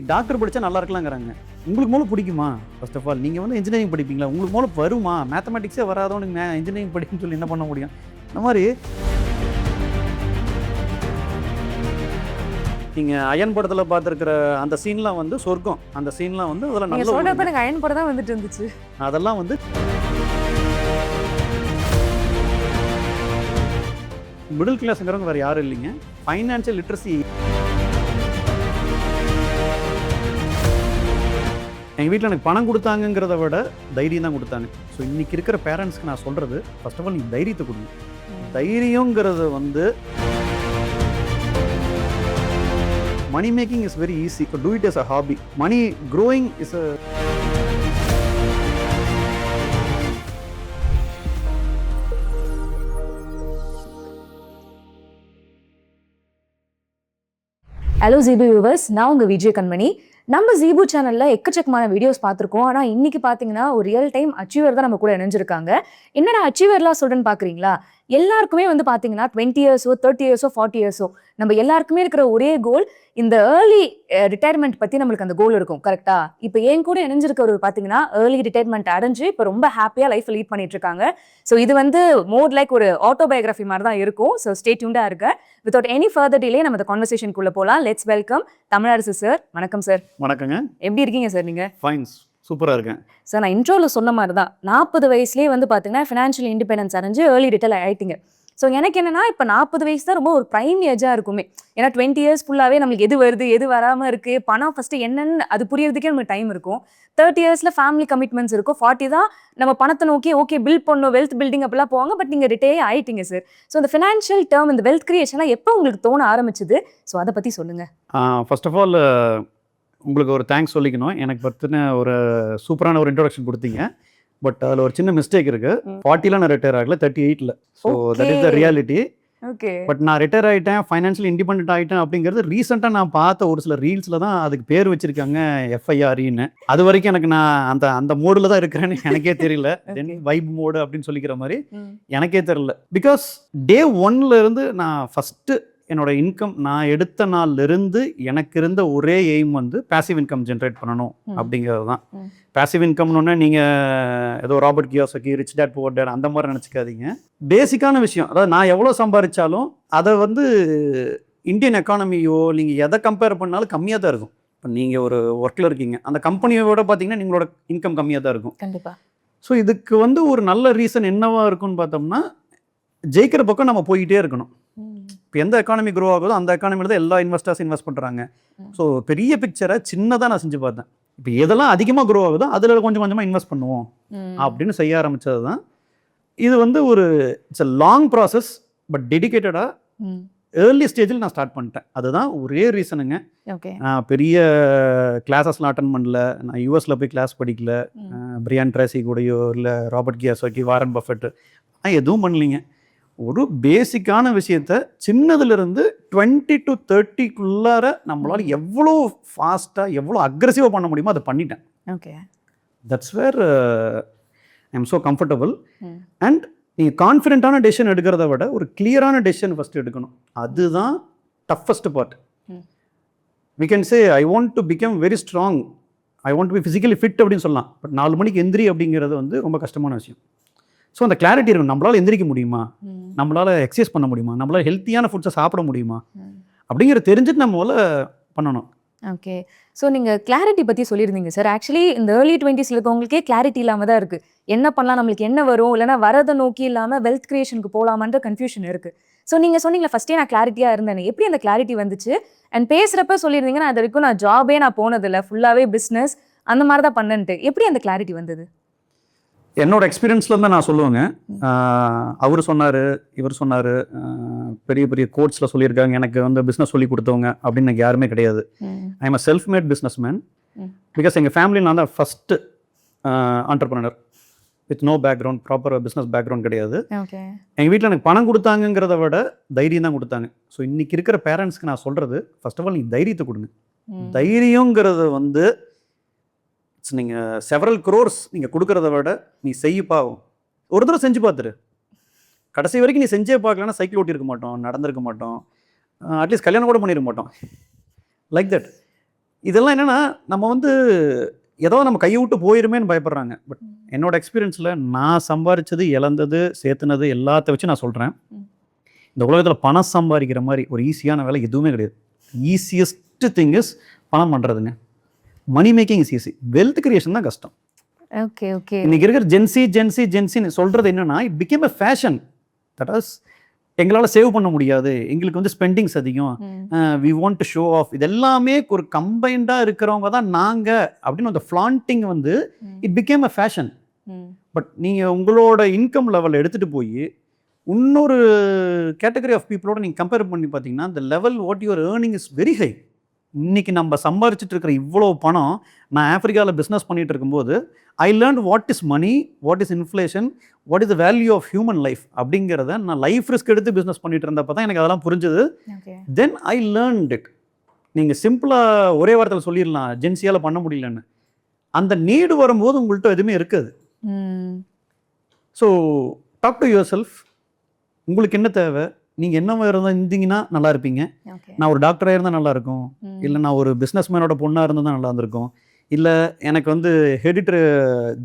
Doctor படித்தா நல்லா இருக்கலாங்கிறாங்க. உங்களுக்கு மூலம் பிடிக்குமா? ஃபர்ஸ்ட் ஆஃப் ஆல் நீங்கள் வந்து இன்ஜினியரிங் படிப்பீங்களா? உங்களுக்கு மூலம் வருமா? மேத்தமெட்டிக்ஸே வராதவனுக்கு இன்ஜினியரிங் படிக்குன்னு சொல்லி என்ன பண்ண முடியும்? இந்த மாதிரி நீங்கள் அயன் படத்தில் பார்த்துருக்கிற அந்த சீன்லாம் வந்து சொர்க்கம். அந்த சீன்லாம் வந்து அதில் நீங்க சொல்றப்ப எனக்கு அயன் படம் தான் வந்துட்டு இருந்துச்சு. அதெல்லாம் வந்து மிடில் கிளாஸுங்கிறவங்க வேறு யாரும் இல்லைங்க. ஃபைனான்சியல் லிட்ரஸி எங்கள் வீட்டில் எனக்கு பணம் கொடுத்தாங்கிறத விட தைரியம் தான் கொடுத்தாங்க. ஸோ இன்றைக்கி இருக்கிற பேரண்ட்ஸ்க்கு நான் சொல்கிறது, ஃபர்ஸ்ட் ஆஃப் ஆல் நீங்கள் தைரியத்தை கொடுங்க. தைரியங்கிறது வந்து money making is very easy. Do it is a hobby. Money growing is a hello ஜீபு வியூவர்ஸ், நான் உங்கள் விஜய் கண்மணி. நம்ம ஜீபு சேனலில் எக்கச்சக்கமான வீடியோஸ் பார்த்துருக்கோம். ஆனால் இன்றைக்கி பார்த்தீங்கன்னா ஒரு ரியல் டைம் அச்சீவர் தான் நம்ம கூட இணைஞ்சிருக்காங்க. என்னடா அச்சீவர்லாம் சொல்கிறேன்னு பார்க்குறீங்களா? எல்லாருக்குமே வந்து பார்த்தீங்கன்னா 20 இயர்ஸோ 30 இயர்ஸோ 40 இயர்ஸோ நம்ம எல்லாருக்குமே இருக்கிற ஒரே கோல் இந்த ஏர்லி ரிட்டையர்மெண்ட் பற்றி நம்மளுக்கு அந்த கோல் இருக்கும். கரெக்டாக? இப்போ என் கூட இணைஞ்சிருக்கிறவர் பார்த்தீங்கன்னா ஏர்லி ரிட்டையர்மெண்ட் அடைஞ்சு இப்போ ரொம்ப ஹாப்பியாக லைஃப் லீட் பண்ணிட்டு இருக்காங்க. ஸோ இது வந்து மோர் லைக் ஒரு ஆட்டோபயோகிராஃபி மாதிரி தான் இருக்கும். ஸோ ஸ்டே டியூன்டாக இருக்க. வித்வுட் எனி ஃபர்தர் டிலே நம்ம இந்த கான்வர்சேஷனுக்குள்ளே போகலாம். Let's welcome Tamilarasu sir. வணக்கம் சார். வணக்கங்க. எப்படி இருக்கீங்க சார் நீங்கள்? ஃபைன், சூப்பராக இருக்கேன் சார். நான் இன்ட்ரோவில் சொன்ன மாதிரி தான் 40 வயசுலேயே வந்து பார்த்தீங்கன்னா ஃபினான்ஷியல் இண்டிபெண்டன்ஸ் அடைஞ்சு ஏர்லி ரிட்டையர் ஆகிட்டீங்க. ஸோ எனக்கு என்னன்னா இப்போ 40 வயசு தான் ரொம்ப ஒரு ப்ரைம் ஏஜாக இருக்குமே. ஏன்னா 20 இயர்ஸ் ஃபுல்லாகவே நம்மளுக்கு எது வருது எது வராமல் இருக்குது, பணம் ஃபஸ்ட்டு என்னன்னு அது புரியறதுக்கே நமக்கு டைம் இருக்கும். 30 இயர்ஸில் ஃபேமிலி கமிட்மெண்ட்ஸ் இருக்கும். 40 தான் நம்ம பணத்தை நோக்கி ஓகே பில்ட் பண்ணணும், வெல்த் பில்டிங் அப்படிலாம் போவாங்க. பட் நீங்கள் ரிட்டையர் ஆகிட்டீங்க சார். ஸோ இந்த ஃபினான்ஷியல் டேர்ம், இந்த வெல்த் கிரியேஷனாக எப்போ உங்களுக்கு தோண ஆரம்பிச்சுது? ஸோ அதை பற்றி சொல்லுங்கள். ஃபர்ஸ்ட் ஆஃப் ஆல் உங்களுக்கு ஒரு தேங்க்ஸ் சொல்லிக்கணும். எனக்கு பற்றின ஒரு சூப்பரான ஒரு இன்ட்ரோடக்ஷன் கொடுத்தீங்க. பட் அதில் ஒரு சின்ன மிஸ்டேக் இருக்குது. 40ல் நான் ரிட்டையர் ஆகல, 38ல். So that is the reality. Okay. But நான் ரிட்டையர் ஆகிட்டேன், ஃபைனான்ஷியல் இண்டிபெண்ட் ஆகிட்டேன் அப்படிங்கிறது ரீசெண்டாக நான் பார்த்த ஒரு சில ரீல்ஸில் தான் அதுக்கு பேர் வச்சுருக்காங்க, FIREன்னு. அது வரைக்கும் எனக்கு நான் அந்த மோடில் தான் இருக்கிறேன்னு எனக்கே தெரியல. தென் வைப் மோடு அப்படின்னு சொல்லிக்கிற மாதிரி எனக்கே தெரியல. பிகாஸ் டே 1ல் இருந்து நான் ஃபஸ்ட்டு என்னோட இன்கம் நான் எடுத்த நாள்லேருந்து எனக்கு இருந்த ஒரே எய்ம் வந்து பேசிவ் இன்கம் ஜென்ரேட் பண்ணணும் அப்படிங்கிறது தான். பேசிவ் இன்கம்னு நீங்கள் ஏதோ Robert Kiyosaki, rich dad poor dad அந்த மாதிரி நினச்சிக்காதீங்க. பேசிக்கான விஷயம். அதாவது நான் எவ்வளோ சம்பாதிச்சாலும் அதை வந்து இந்தியன் எக்கானமியோ நீங்கள் எதை கம்பேர் பண்ணாலும் கம்மியாக தான் இருக்கும். இப்போ நீங்கள் ஒரு ஒர்க்கில் இருக்கீங்க, அந்த கம்பெனியோட பார்த்தீங்கன்னா நீங்களோட இன்கம் கம்மியாக தான் இருக்கும். கண்டிப்பாக. ஸோ இதுக்கு வந்து ஒரு நல்ல ரீசன் என்னவா இருக்குன்னு பார்த்தோம்னா, ஜெயிக்கிற பக்கம் நம்ம போய்கிட்டே இருக்கணும். இப்போ எந்த எக்கானமி க்ரோ ஆகுதோ அந்த எக்கானமியில் தான் எல்லா இன்வெஸ்டர்ஸ் இன்வெஸ்ட் பண்ணுறாங்க. ஸோ பெரிய பிக்சரை சின்னதாக நான் செஞ்சு பார்த்தேன். இப்போ எதெல்லாம் அதிகமாக க்ரோ ஆகுதோ அதில் கொஞ்சம் கொஞ்சமாக இன்வெஸ்ட் பண்ணுவோம் அப்படின்னு செய்ய ஆரம்பித்தது தான். இது வந்து ஒரு it's a long process. But டெடிக்கேட்டடாக ஏர்லி ஸ்டேஜில் நான் ஸ்டார்ட் பண்ணிட்டேன். அதுதான் ஒரே ரீசனுங்க. நான் பெரிய கிளாஸஸ்லாம் அட்டன் பண்ணல. நான் யூஎஸில் போய் கிளாஸ் படிக்கல. பிரியான் ட்ரேசி கூடயோ இல்லை ராபர்ட் கியோசகி, வாரன் பஃபெட் நான் எதுவும் பண்ணலிங்க. ஒரு பேசிக்கான விஷயத்த சின்னதுலேருந்து 20 to 30க்குள்ளார நம்மளால் எவ்வளோ ஃபாஸ்ட்டாக எவ்வளோ அக்ரெசிவாக பண்ண முடியுமோ அதை பண்ணிட்டேன். Okay. That's where I am so comfortable. And நீங்கள் கான்ஃபிடென்ட்டான டெசிஷன் எடுக்கிறத விட ஒரு கிளியரான டெசிஷன் ஃபஸ்ட்டு எடுக்கணும். அதுதான் toughest part. We can say I want to become very strong, I want to be physically fit அப்படின்னு சொல்லலாம். பட் 4 மணிக்கு எந்திரி அப்படிங்கிறது வந்து ரொம்ப கஷ்டமான விஷயம். ஸோ அந்த கிளாரிட்டி இருக்கும். நம்மளால் எந்திரிக்க முடியுமா, நம்மளால் எக்ஸசைஸ் பண்ண முடியுமா, நம்மளால் ஹெல்த்தியான ஃபுட்ஸை சாப்பிட முடியுமா அப்படிங்கிற தெரிஞ்சுட்டு நம்ம முதல்ல பண்ணணும். ஓகே. ஸோ நீங்கள் கிளாரிட்டி பற்றி சொல்லியிருந்தீங்க சார். ஆக்சுவலி இந்த ஏர்லி 20s இருக்கவங்களுக்கே கிளாரிட்டி இல்லாமல் தான் இருக்குது. என்ன பண்ணலாம், நம்மளுக்கு என்ன வரும், இல்லைனா வரதை நோக்கி இல்லாமல் வெல்த் கிரியேஷனுக்கு போகலாமான்ற கன்ஃபியூஷன் இருக்குது. ஸோ நீங்கள் சொன்னீங்களா ஃபஸ்ட்டே நான் கிளாரிட்டியாக இருந்தேன். எப்படி அந்த கிளாரிட்டி வந்துச்சு? அண்ட் பேசுகிறப்ப சொல்லியிருந்தீங்கன்னா அது வரைக்கும் நான் ஜாபே நான் போனதில்லை, ஃபுல்லாகவே பிஸ்னஸ் அந்த மாதிரி தான் பண்ணன்ட்டு. எப்படி அந்த கிளாரிட்டி வந்தது? என்னோட எக்ஸ்பீரியன்ஸில் தான் நான் சொல்லுவேங்க. அவர் சொன்னார், இவர் சொன்னார், பெரிய பெரிய கோட்ஸில் சொல்லியிருக்காங்க. எனக்கு வந்து பிஸ்னஸ் சொல்லி கொடுத்தவங்க அப்படின்னு எனக்கு யாருமே கிடையாது. I am a self made business man. Because எங்கள் ஃபேமிலி நான் தான் first entrepreneur with no background, proper business background கிடையாது. எங்கள் வீட்டில் எனக்கு பணம் கொடுத்தாங்கிறத விட தைரியம் தான் கொடுத்தாங்க. ஸோ இன்றைக்கி இருக்கிற பேரண்ட்ஸ்க்கு நான் சொல்கிறது, ஃபர்ஸ்ட் ஆஃப் ஆல் நீங்கள் தைரியத்தை கொடுங்க. தைரியங்கிறது வந்து நீங்கள் செவரல் க்ரோர்ஸ் நீங்கள் கொடுக்குறத விட நீ செய்யப்பாகும். ஒரு தடவை செஞ்சு பார்த்துரு. கடைசி வரைக்கும் நீ செஞ்சே பார்க்கலன்னா சைக்கிள் ஓட்டியிருக்க மாட்டோம், நடந்திருக்க மாட்டோம், அட்லீஸ்ட் கல்யாணம் கூட பண்ணியிருக்க மாட்டோம். லைக் தட் இதெல்லாம் என்னன்னா நம்ம வந்து ஏதோ நம்ம கையை விட்டு போயிருமேன்னு பயப்படுறாங்க. பட் என்னோட எக்ஸ்பீரியன்ஸில் நான் சம்பாரிச்சது, இழந்தது, சேர்த்துனது எல்லாத்த வச்சு நான் சொல்கிறேன். இந்த உலகத்தில் பணம் சம்பாதிக்கிற மாதிரி ஒரு ஈஸியான வேலை எதுவுமே கிடையாது. ஈஸியஸ்ட் திங் இஸ் பணம் பண்ணுறதுங்க. Money making is easy. Wealth creation தான் கஷ்டம். Okay okay. இன்னைக்கு இருக்கிற ஜென்சின்னு சொல்கிறது என்னன்னா, it became a fashion. That is எங்களால் சேவ் பண்ண முடியாது, எங்களுக்கு வந்து ஸ்பெண்டிங்ஸ் அதிகம், we want to show off, இது எல்லாமே ஒரு கம்பைண்டாக இருக்கிறவங்க தான் நாங்கள் அப்படின்னு அந்த ஃப்ளாண்டிங் வந்து it became a fashion. But நீங்கள் உங்களோட இன்கம் லெவல் எடுத்துகிட்டு போய் இன்னொரு கேட்டகரி ஆஃப் பீப்புளோட நீங்கள் கம்பேர் பண்ணி பார்த்தீங்கன்னா the level what you are earning is very high. இன்னைக்கு நம்ம சம்பாரிச்சிட்டு இருக்கிற இவ்வளோ பணம், நான் ஆஃப்ரிக்காவில் பிஸ்னஸ் பண்ணிட்டு இருக்கும்போது I learn what is money, what is inflation, what is the value of human life அப்படிங்கிறத நான் லைஃப் ரிஸ்க் எடுத்து பிஸ்னஸ் பண்ணிட்டு இருந்தப்போ தான் எனக்கு அதெல்லாம் புரிஞ்சுது. தென் ஐ லேர்ன்ட் இட். நீங்கள் சிம்பிளாக ஒரே வாரத்தில் சொல்லிடலாம் ஜென்சியால் பண்ண முடியலன்னு. அந்த நீடு வரும்போது உங்கள்கிட்ட எதுவுமே இருக்காது. So talk to yourself. உங்களுக்கு என்ன தேவை, நீங்கள் என்ன இருந்தீங்கன்னா நல்லா இருப்பீங்க. நான் ஒரு டாக்டராக இருந்தால் நல்லா இருக்கும், இல்லை நான் ஒரு பிஸ்னஸ் மேனோட பொண்ணாக இருந்தால் தான் நல்லா இருந்திருக்கும், இல்லை எனக்கு வந்து ஹெரிடிட்டரி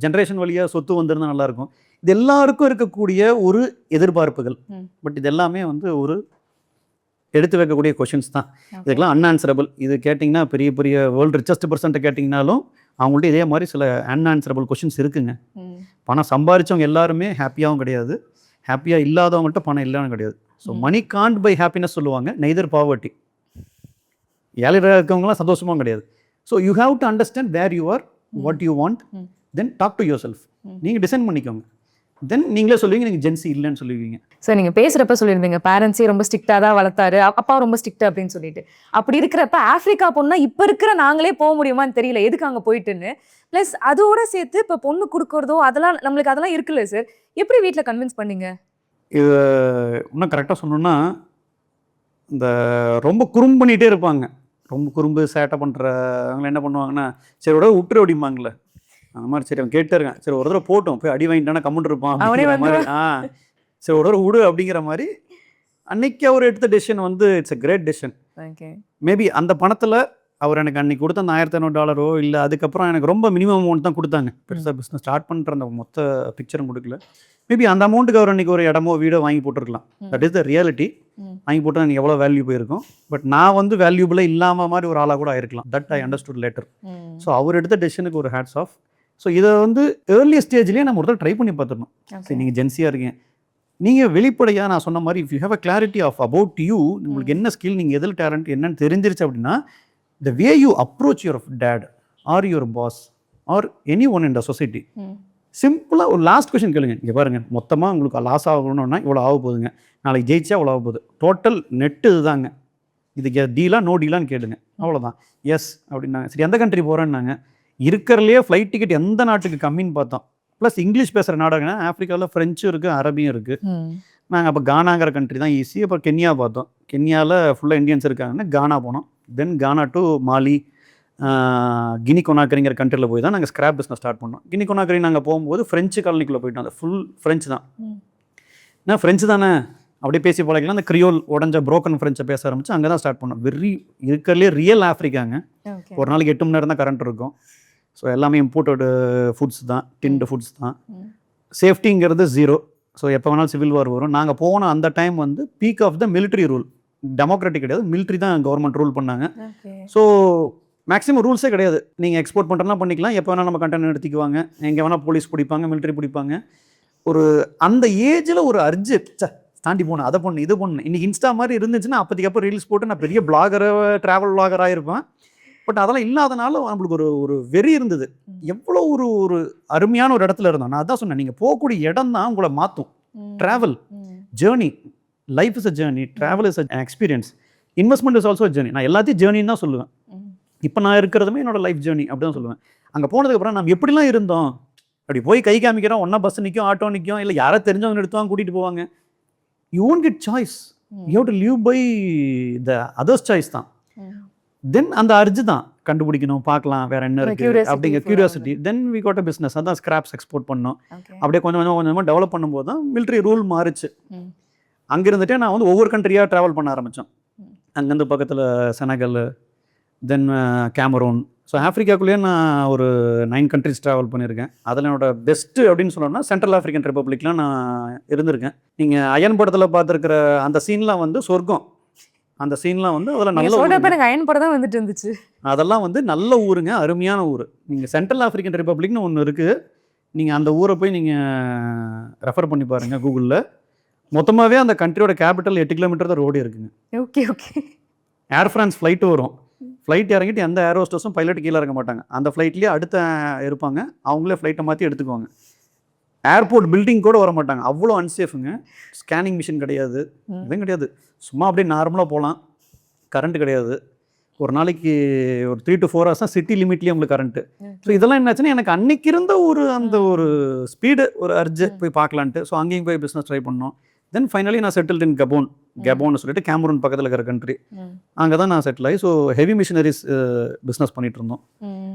ஜென்ரேஷன் வழியாக சொத்து வந்திருந்தால் நல்லாயிருக்கும். இது எல்லாருக்கும் இருக்கக்கூடிய ஒரு எதிர்பார்ப்புகள். பட் இது எல்லாமே வந்து ஒரு எடுத்து வைக்கக்கூடிய கொஷின்ஸ் தான். இதுக்கெல்லாம் அன்ஆன்சரபிள். இது கேட்டிங்கன்னா பெரிய பெரிய வேர்ல்டு ரிச்சஸ்ட் பர்சன்ட்டை கேட்டிங்கனாலும் அவங்கள்ட்ட இதே மாதிரி சில அன்ஆன்சரபிள் கொஷின்ஸ் இருக்குங்க. பணம் சம்பாதிச்சவங்க எல்லாருமே ஹாப்பியாகவும் கிடையாது, ஹாப்பியாக இல்லாதவங்கள்ட்ட பணம் இல்லைன்னு கிடையாது. So money can't buy happiness சொல்லுவாங்க, நெய்தர் பாவர்ட்டி. ஏழையாக இருக்கவங்களாம் சந்தோஷமும் கிடையாது. So you have to understand where you are, what you want, then talk to yourself. நீங்கள் டிசைன் பண்ணிக்கோங்க. தென் நீங்களே சொல்லுவீங்க நீங்கள் ஜென்சி இல்லைன்னு சொல்லுவீங்க. சார் நீங்கள் பேசுகிறப்ப சொல்லியிருந்தீங்க பேரண்ட்ஸே ரொம்ப ஸ்ட்ரிக்டாக தான் வளர்த்தாரு, அப்பா ரொம்ப ஸ்ட்ரிக்ட் அப்படின்னு சொல்லிட்டு. அப்படி இருக்கிறப்ப ஆஃப்ரிக்கா பொண்ணா இப்போ இருக்கிற நாங்களே போக முடியுமான்னு தெரியல, எதுக்கு அங்கே போயிட்டுன்னு. ப்ளஸ் அதோட சேர்த்து இப்போ பொண்ணு கொடுக்குறதோ அதெல்லாம் நம்மளுக்கு அதெல்லாம் இருக்குல்ல சார், எப்படி வீட்டில் கன்வின்ஸ் பண்ணீங்க? இது இன்னும் கரெக்டாக சொன்னோன்னா, இந்த ரொம்ப குறும்பு பண்ணிகிட்டே இருப்பாங்க. ரொம்ப குறும்பு சேட்டை பண்ணுறவங்க என்ன பண்ணுவாங்கன்னா, சரி உடனே விட்டுரு அப்படிம்பாங்களே, அந்த மாதிரி. சரி அவன் கேட்டே இருக்கான், சரி ஒரு தடவை போட்டோம், போய் அடி வாங்கிட்டானா கம்முன்னு இருப்பான் அப்படிங்கிற மாதிரி. சரி ஒரு தடவை விடு அப்படிங்கிற மாதிரி. அன்னைக்கு அவர் எடுத்த டெசிஷன் வந்து it's a great decision. Maybe அந்த பணத்தில் அவர் எனக்கு அன்றைக்கி கொடுத்த அந்த $1500 இல்லை, அதுக்கப்புறம் எனக்கு ரொம்ப மினிமம் அமௌண்ட் தான் கொடுத்தாங்க. பெருசாக பிஸ்னஸ் ஸ்டார்ட் பண்ணுற அந்த மொத்த பிக்சரும் கொடுக்கல. மேபி அந்த அமௌண்ட்டுக்கு அவர் அன்றைக்கி ஒரு இடமோ வீடோ வாங்கி போட்டிருக்கலாம். That is the reality. வாங்கி போட்டால் எனக்கு எவ்வளோ வேல்யூ போயிருக்கும். பட் நான் வந்து வேல்யூபிளாக இல்லாமல் மாதிரி ஒரு ஆளாக கூட ஆயிருக்கலாம். That I understood later. So அவர் எடுத்த டெசிஷனுக்கு ஒரு ஹேட்ஸ் ஆஃப். ஸோ இதை வந்து ஏர்லி ஸ்டேஜ்லேயே நம்ம ஒருத்தர் ட்ரை பண்ணி பார்த்துடணும். சரி நீங்கள் ஜென்சியாக இருக்கீங்க, நீங்கள் வெளிப்படையாக நான் சொன்ன மாதிரி if you have a clarity of about you, உங்களுக்கு என்ன ஸ்கில், நீங்கள் எதில் டேலண்ட் என்னன்னு தெரிஞ்சிருச்சு அப்படின்னா, the way you approach your dad or your boss or anyone in the society, சிம்பிளாக ஒரு லாஸ்ட் கொஷின் கேளுங்க. இங்கே பாருங்கள், மொத்தமாக உங்களுக்கு லாஸ் ஆகணும்னா இவ்வளோ ஆக போகுதுங்க, நாளைக்கு ஜெயிச்சா இவ்வளோ ஆக போகுது, டோட்டல் நெட்டு இதுதாங்க, இதுக்கு டீலா நோ டீலான்னு கேளுங்க. அவ்வளோதான். எஸ் அப்படின்னாங்க. சரி எந்த கண்ட்ரி போகிறேன்னாங்க. இருக்கிறதுலையே ஃப்ளைட் டிக்கெட் எந்த நாட்டுக்கு கம்மின்னு பார்த்தோம். ப்ளஸ் இங்கிலீஷ் பேசுகிற நாடுங்கன்னா ஆஃப்ரிக்காவில் ஃப்ரெஞ்சும் இருக்குது, அரபியும் இருக்குது. நாங்கள் அப்போ கானாங்கிற கண்ட்ரி தான் ஈஸி. அப்போ கென்யா பார்த்தோம். கென்யாவில் ஃபுல்லாக இந்தியன்ஸ் இருக்காங்கன்னு கானா போனோம். தென் கானா டு மாலி, கினி கொனாக்கரிங்கிற கண்ட்ரியில் போய் தான் நாங்கள் ஸ்கிராப் பிஸ்னஸ் ஸ்டார்ட் பண்ணோம். கினி கொனாக்கரி நாங்கள் போகும்போது ஃப்ரெஞ்சு காலனிக்குள்ளே போயிட்டோம். அது ஃபுல் ஃப்ரெஞ்சு தான். ஏன்னா ஃப்ரெஞ்சு தானே அப்படியே பேசி பழகிக்கலாம். அந்த கிரியோல் உடஞ்ச புரோக்கன் ஃப்ரெஞ்சை பேச ஆரம்பிச்சு அங்கே தான் ஸ்டார்ட் பண்ணோம். இருக்கிறதுலே ரியல் ஆஃப்ரிக்காங்க. ஒரு நாளைக்கு 8 மணி நேரம் தான் கரண்ட் இருக்கும். ஸோ எல்லாமே இம்போர்ட்டடு ஃபுட்ஸ் தான், டின்டு ஃபுட்ஸ் தான். சேஃப்டிங்கிறது 0. ஸோ எப்போ வேணாலும் சிவில் வார் வரும். நாங்கள் போன அந்த டைம் வந்து peak of the military rule. Democratic கிடையாது, மிலிட்ரி தான் கவர்மெண்ட் ரூல் பண்ணாங்க. ஸோ மேக்ஸிமம் ரூல்ஸே கிடையாது. நீங்கள் எக்ஸ்போர்ட் பண்ணுறதுலாம் பண்ணிக்கலாம், எப்போ வேணால் நம்ம கண்டெய்னர் எடுத்துக்குவாங்க, எங்கே வேணால் போலீஸ் பிடிப்பாங்க, மிலிட்ரி பிடிப்பாங்க. ஒரு அந்த ஏஜில் ஒரு அர்ஜென்ட் தாண்டி போகணும், அதை பொண்ணு இது பொண்ணு. இன்றைக்கி இன்ஸ்டா மாதிரி இருந்துச்சுன்னா அப்போதைக்கு அப்போ ரீல்ஸ் போட்டு நான் பெரிய பிளாகர், ட்ராவல் பிளாகராக இருப்பேன். பட் அதெல்லாம் இல்லாதனால நம்மளுக்கு ஒரு வெறி இருந்தது. எவ்வளோ ஒரு அருமையான ஒரு இடத்துல இருந்தோம். நான் அதான் சொன்னேன், நீங்கள் போகக்கூடிய இடம் தான் உங்களை மாற்றும். Travel journey, life is a journey, travel is a experience, investment is also journey. நான் எல்லாத்தையும் ஜேர்னின்னு தான் சொல்லுவேன். இப்போ நான் இருக்கிறதுமே என்னோட லைஃப் ஜேர்னி அப்படி தான் சொல்லுவேன். அங்கே போனதுக்கப்புறம் நம்ம எப்படிலாம் இருந்தோம், அப்படி போய் கை காமிக்கிறோம், ஒன்றா பஸ் நிற்கும், ஆட்டோ நிற்கும், இல்லை யாரை தெரிஞ்சவங்க எடுத்துவாங்க கூட்டிகிட்டு போவாங்க. You won't get choice, you have to live by the others choice தான். தென் அந்த அர்ஜு தான் கண்டுபிடிக்கணும், பார்க்கலாம் வேற என்ன இருக்குது அப்படிங்கிற curiosity. Then we got a business. அதான் ஸ்கிராப்ஸ் எக்ஸ்போர்ட் பண்ணோம். அப்படியே கொஞ்சமாக டெவலப் பண்ணும்போது தான் மிலிட்ரி ரூல் மாறிச்சு. அங்கே இருந்துகிட்டே நான் வந்து ஒவ்வொரு கண்ட்ரியாக ட்ராவல் பண்ண ஆரம்பித்தோம். அங்கேருந்து பக்கத்தில் செனகல், தென் கேமரூன். ஸோ ஆஃப்ரிக்காக்குள்ளேயே நான் ஒரு 9 கண்ட்ரிஸ் ட்ராவல் பண்ணியிருக்கேன். அதில் என்னோட பெஸ்ட்டு அப்படின்னு சொன்னோம்னா சென்ட்ரல் ஆஃப்ரிக்கன் ரிப்பப்ளிக்லாம் நான் இருந்திருக்கேன். நீங்கள் அயன் படத்தில் பார்த்துருக்கிற அந்த சீன்லாம் வந்து சொர்க்கம். அந்த சீன்லாம் வந்து அதில் நல்ல சொல்றப்ப எனக்கு அயன் படம் தான் வந்துட்டு இருந்துச்சு. அதெல்லாம் வந்து நல்ல ஊருங்க, அருமையான ஊர். நீங்கள் சென்ட்ரல் ஆஃப்ரிக்கன் ரிப்பப்ளிக்னு ஒன்று இருக்குது. நீங்கள் அந்த ஊரை போய் நீங்கள் ரெஃபர் பண்ணி பாருங்கள் கூகுளில். மொத்தமாகவே அந்த கண்ட்ரியோட கேபிட்டல் 8 கிலோமீட்டர் தான் ரோடு இருக்குங்க. Okay okay. Air France flight வரும். ஃப்ளைட் இறங்கிட்டு எந்த ஏர் ஹோஸ்டஸும் பைலட் கீழே இறங்க மாட்டாங்க. அந்த ஃப்ளைட்லேயே அடுத்த இருப்பாங்க, அவங்களே ஃப்ளைட்டை மாற்றி எடுத்துக்குவாங்க. ஏர்போர்ட் பில்டிங் கூட வர மாட்டாங்க, அவ்வளோ அன்சேஃபுங்க. ஸ்கேனிங் மிஷின் கிடையாது, எதுவும் கிடையாது. சும்மா அப்படியே நார்மலாக போகலாம். கரண்ட் கிடையாது. ஒரு நாளைக்கு ஒரு 3 to 4 hours தான் சிட்டி லிமிட்லேயே உங்களுக்கு கரண்ட்டு. ஸோ இதெல்லாம் என்னாச்சுன்னா எனக்கு அன்னைக்கு இருந்த அந்த ஒரு ஸ்பீடு, ஒரு அர்ஜு போய் பார்க்கலான்ட்டு. ஸோ அங்கேயும் போய் பிஸ்னஸ் ட்ரை பண்ணோம். தென் ஃபைனலி நான் செட்டில்ட் இன் கெபோன்னு சொல்லிட்டு கேமரூன் பக்கத்தில் இருக்கிற கண்ட்ரி. அங்கே தான் நான் செட்டில் ஆகி ஸோ ஹெவி மிஷினரிஸ் பிஸ்னஸ் பண்ணிட்டு இருந்தோம்.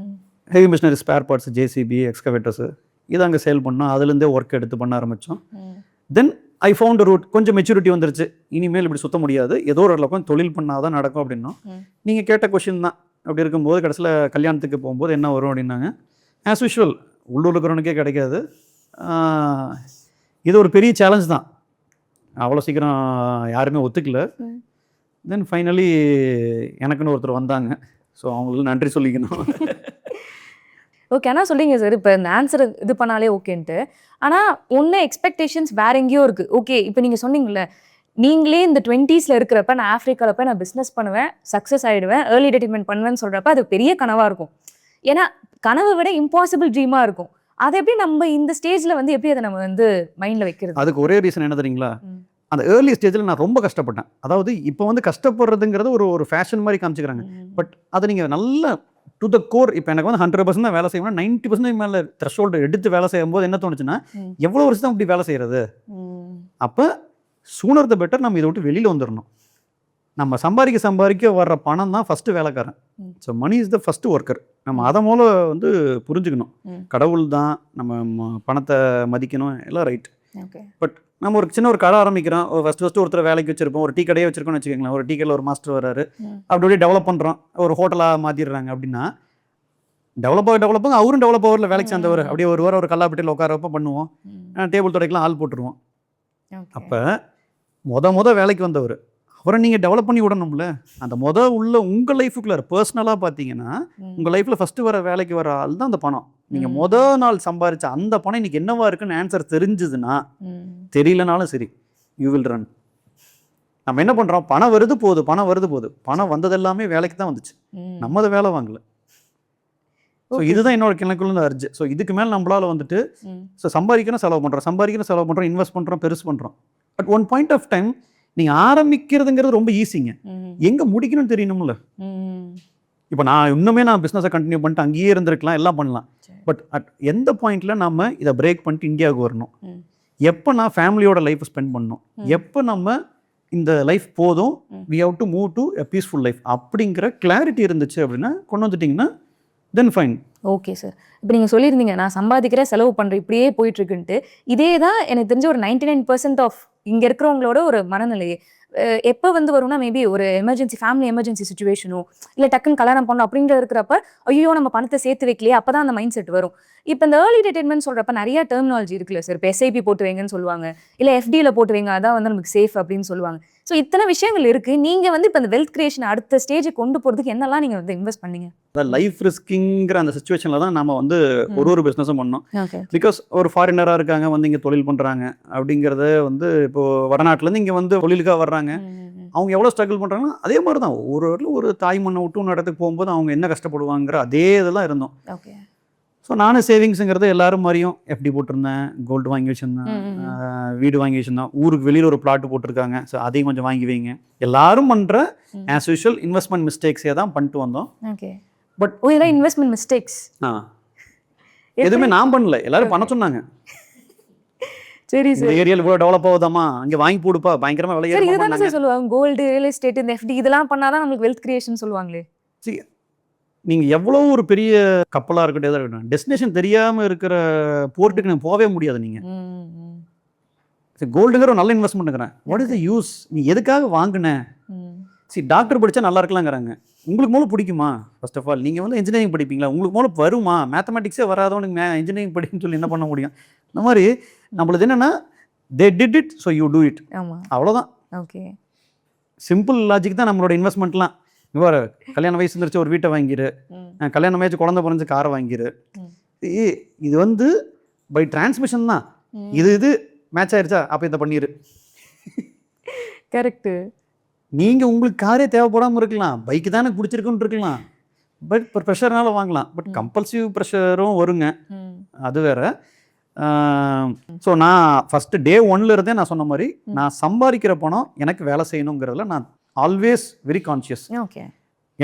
Heavy machineries, spare parts, JCB, excavators இது அங்கே சேல் பண்ணோம். அதுலேருந்தே ஒர்க் எடுத்து பண்ண ஆரம்பித்தோம். Then I found route. கொஞ்சம் மெச்சூரிட்டி வந்துருச்சு. இனிமேல் இப்படி சுத்த முடியாது, ஏதோ ஒரு அளவுக்கு தொழில் பண்ணால் தான் நடக்கும் அப்படின்னா. நீங்கள் கேட்ட கொஷின் தான். அப்படி இருக்கும்போது கடைசியில் கல்யாணத்துக்கு போகும்போது என்ன வரும் அப்படின்னாங்க, ஆஸ் யூஷுவல் உள்ளூர் இருக்கிறவனுக்கே கிடைக்காது. இது ஒரு பெரிய சேலஞ்ச் தான். அவ்வளோ சீக்கிரம் யாருமே ஒத்துக்கல. தென் ஃபைனலி எனக்குன்னு ஒருத்தர் வந்தாங்க. ஸோ அவங்களுக்கு நன்றி சொல்லிக்கணும். ஓகே. ஆனால் சொல்லிங்க சார், இப்போ இந்த ஆன்சர் இது பண்ணாலே ஓகேன்ட்டு. ஆனால் ஒன்று எக்ஸ்பெக்டேஷன்ஸ் வேற எங்கேயோ இருக்குது. ஓகே, இப்போ நீங்கள் சொன்னீங்கல்ல, நீங்களே இந்த 20s இருக்கிறப்ப நான் ஆஃப்ரிக்காவில் போய் நான் பிஸ்னஸ் பண்ணுவேன், சக்ஸஸ் ஆகிடுவேன், ஏர்லி ரிட்டைர்மெண்ட் பண்ணுவேன்னு சொல்கிறப்ப அது பெரிய கனவாக இருக்கும். ஏன்னா கனவை விட இம்பாசிபிள் ட்ரீமாக இருக்கும். அதை எப்படி நம்ம இந்த ஸ்டேஜில் வந்து எப்படி அதை நம்ம வந்து மைண்டில் வைக்கிறது? அதுக்கு ஒரே ரீசன் என்ன தெரியுங்களா? அந்த ஏர்லி ஸ்டேஜில் நான் ரொம்ப கஷ்டப்பட்டேன். அதாவது இப்போ வந்து கஷ்டப்படுறதுங்கிறது ஒரு ஃபேஷன் மாதிரி காமிச்சிக்கிறாங்க. பட் அதை நீங்கள் நல்ல டு த கோர். இப்போ எனக்கு வந்து 100% தான் வேலை செய்யணும், 90% மேலே த்ரெஷ்ஹோல்டு எடுத்து வேலை செய்யும்போது என்ன தோணுச்சுன்னா, எவ்வளோ வருஷம் தான் இப்படி வேலை செய்கிறது? அப்போ சூனர் த பெட்டர் நம்ம இதை விட்டு வெளியில் வந்துடணும். நம்ம சம்பாதிக்க வர்ற பணம் தான் ஃபஸ்ட்டு வேலைக்காரன். So money is the first worker. நம்ம அதை மூலம் வந்து புரிஞ்சுக்கணும். கடவுள் தான் நம்ம பணத்தை மதிக்கணும், எல்லாம் ரைட். பட் நம்ம ஒரு சின்ன ஒரு கடை ஆரம்பிக்கிறோம், ஃபஸ்ட்டு ஒருத்தர் வேலைக்கு வச்சிருப்போம், ஒரு டீ கடையே வச்சிருக்கோம்னு வச்சுக்கோங்களேன். ஒரு டீ கடையில் ஒரு மாஸ்டர் வராரு, அப்படியே டெவலப் பண்ணுறோம், ஒரு ஹோட்டலாக மாற்றிடுறாங்க. அப்படின்னா டெவலப்பாக அவரும் டெவலப் ஆகல, வேலைக்கு சேர்ந்தவர். அப்படியே ஒரு வாரம் ஒரு கல்லாப்பட்டியில் உட்கார வைப்ப பண்ணுவோம், டேபிள் துடைக்கலாம் ஆள் போட்டுருவோம். அப்போ வேலைக்கு வந்தவர் அவரை நீங்கள் டெவலப் பண்ணி விடணும்ல. அந்த உள்ள உங்கள் லைஃபுக்குள்ள பர்சனலாக பார்த்தீங்கன்னா உங்கள் லைஃப்பில் ஃபஸ்ட்டு வேலைக்கு வர ஆள் தான் அந்த பணம். நீங்கள் நாள் சம்பாதிச்ச அந்த பணம் இன்னைக்கு என்னவா இருக்குன்னு ஆன்சர் தெரிஞ்சுதுன்னா, தெரியலனாலும் சரி, யூ வில் ரன். நம்ம என்ன பண்ணுறோம், பணம் வருது போகுது, பணம் வந்தது எல்லாமே வேலைக்கு தான் வந்துச்சு, நம்ம அதை வேலை வாங்கலை. ஸோ இதுதான் என்னோட கிணக்குள்ள அர்ஜு. ஸோ இதுக்கு மேலே நம்மளால வந்துட்டு சம்பாதிக்கணும், செலவு பண்ணுறோம், இன்வெஸ்ட் பண்ணுறோம், பெருசு பண்ணுறோம். But one point of time நீங்கள் ஆரம்பிக்கிறதுங்கிறது ரொம்ப ஈஸிங்க, எங்கே முடிக்கணும்னு தெரியணும்ல. இப்போ நான் பிஸ்னஸை கண்டினியூ பண்ணிட்டு அங்கேயே இருந்திருக்கலாம், எல்லாம் பண்ணலாம். பட் அட் எந்த பாயிண்டில் நம்ம இதை பிரேக் பண்ணிட்டு இந்தியாவுக்கு வரணும், எப்போ நான் ஃபேமிலியோட லைஃப் ஸ்பெண்ட் பண்ணணும், எப்போ நம்ம இந்த லைஃப் போதும், we have to move to a peaceful life அப்படிங்கிற கிளாரிட்டி இருந்துச்சு அப்படின்னா கொண்டு வந்துட்டிங்கன்னா தென் ஃபைன். Okay sir. இப்போ நீங்கள் சொல்லியிருந்தீங்க நான் சம்பாதிக்கிற செலவு பண்ணுறேன் இப்படியே போயிட்டுருக்குன்ட்டு. இதே தான் எனக்கு தெரிஞ்ச ஒரு 99% ஆஃப் இங்கே இருக்கிறவங்களோட ஒரு மனநிலையே. எப்போ வந்து வரும்னா, மேபி ஒரு ஃபேமிலி எமர்ஜென்சி சுச்சுவேஷனோ இல்லை டக்குன்னு கல்யாணம் பண்ணணும் அப்படின்ற இருக்கிறப்ப, ஐயோ நம்ம பணத்தை சேர்த்து வைக்கலையே, அப்போ தான் அந்த மைண்ட் செட் வரும். இப்போ இந்த ஏர்லி ரிட்டைர்மெண்ட் சொல்கிறப்ப நிறைய டெர்மினாலஜி இருக்குல்ல சார். இப்போ எஸ்ஐபி போட்டு வைங்கன்னு சொல்லுவாங்க, இல்லை எஃப்டியில் போட்டு வைங்க, அதான் வந்து நமக்கு சேஃப் அப்படின்னு சொல்லுவாங்க. ஸோ இத்தனை விஷயங்கள் இருக்குது. நீங்கள் வந்து இப்போ இந்த வெல்த் கிரியேஷன் அடுத்த ஸ்டேஜுக்கு கொண்டு போகிறதுக்கு என்னெல்லாம் நீங்கள் வந்து இன்வெஸ்ட் பண்ணீங்க? அதான் லைஃப் ரிஸ்கிங்கிற அந்த சுச்சுவேஷனில் தான் நம்ம வந்து ஒரு பிஸ்னஸும் பண்ணோம். பிகாஸ் ஒரு ஃபாரினராக இருக்காங்க, வந்து இங்கே தொழில் பண்ணுறாங்க அப்படிங்கிறத வந்து இப்போது வடநாட்டிலேருந்து இங்கே வந்து தொழிலுக்காக வர்றாங்க. அவங்க எவ்வளோ ஸ்ட்ரகிள் பண்ணுறாங்கன்னா அதே மாதிரி தான் ஒரு தாய் மண்ணை விட்டு ஒன்று இடத்துக்கு போகும்போது அவங்க என்ன கஷ்டப்படுவாங்கிற அதே இதெல்லாம் இருந்தோம். ஸோ நானும் சேவிங்ஸுங்கிறது எல்லாரும் மாதிரியும் எஃப்டி போட்டிருந்தேன், கோல்டு வாங்கி வச்சுருந்தேன், வீடு வாங்கி வச்சுருந்தேன், ஊருக்கு வெளியில் ஒரு பிளாட்டு போட்டிருக்காங்க, ஸோ அதையும் கொஞ்சம் வாங்கி வைங்க. எல்லாரும் பண்ணுற ஆஸ் யூஷுவல் இன்வெஸ்ட்மெண்ட் மிஸ்டேக்ஸே தான் பண்ணிட்டு வந்தோம். பட் இன்வெஸ்ட்மெண்ட் மிஸ்டேக்ஸ் எதுவுமே நான் பண்ணல, எல்லாரும் பண்ண சொன்னாங்க. சரி சார், இந்த ஏரியால இவ்வளவு டெவலப் ஆகுதாமா, அங்க வாங்கி போடுப்பா, பயங்கரமா விலை ஏறும். இதுதான் சார் சொல்லுவாங்க, கோல்டு, ரியல் எஸ்டேட், இந்த எஃப்டி இதெல்லாம் பண்ணாதான் நமக்கு வெல்த் கிரியேஷன் சொல்லுவாங்களே. சரி, நீங்க எவ்வளவு ஒரு பெரிய கப்பலா இருக்கட்டும், டெஸ்டினேஷன் தெரியாம இருக்கிற போர்ட்டுக்கு நீங்க போகவே முடியாது. நீங்க கோல்டுங்கிற ஒரு நல்ல இன்வெஸ்ட்மெண்ட்ங்கிறேன். What is the use? நீ எதுக்காக வாங்கின? டாக்டர் படித்தா நல்லா இருக்கலாங்கிறாங்க. உங்களுக்கு மூலம் பிடிக்குமா? ஃபர்ஸ்ட் ஆஃப் ஆல் நீங்கள் வந்து இன்ஜினியரிங் படிப்பீங்களா? உங்களுக்கு மூலம் வருமா? மேத்தமெட்டிக்ஸே வராதவனுக்கு இன்ஜினியரிங் படின்னு சொல்லி என்ன பண்ண முடியும்? இந்த மாதிரி நம்மளது என்னென்னா they did it so you do it. ஆமாம், அவ்வளோதான். ஓகே. சிம்பிள் லாஜிக் தான் நம்மளோட இன்வெஸ்ட்மெண்ட்லாம். இவ்வாறு கல்யாண வயசு இருந்துச்சு ஒரு வீட்டை வாங்கிரு, கல்யாணம் ஆயிடுச்சு குழந்தை பிறந்து காரை வாங்கிரு. இது வந்து பை டிரான்ஸ்மிஷன் தான். இது மேட்ச் ஆயிடுச்சா அப்போ இதை பண்ணிடு. கரெக்டு. நீங்கள் உங்களுக்கு காரே தேவைப்படாமல் இருக்கலாம், பைக்கு தானே பிடிச்சிருக்குன்னு இருக்கலாம், பட் இப்போ ப்ரெஷர்னால வாங்கலாம். பட் கம்பல்சிவ் ப்ரெஷரும் வருங்க, அது வேற. ஸோ நான் ஃபஸ்ட்டு டே 1ல இருந்தே நான் சொன்ன மாதிரி நான் சம்பாதிக்கிற பணம் எனக்கு வேலை செய்யணுங்கிறதுல நான் ஆல்வேஸ் வெரி கான்ஷியஸ். ஓகே.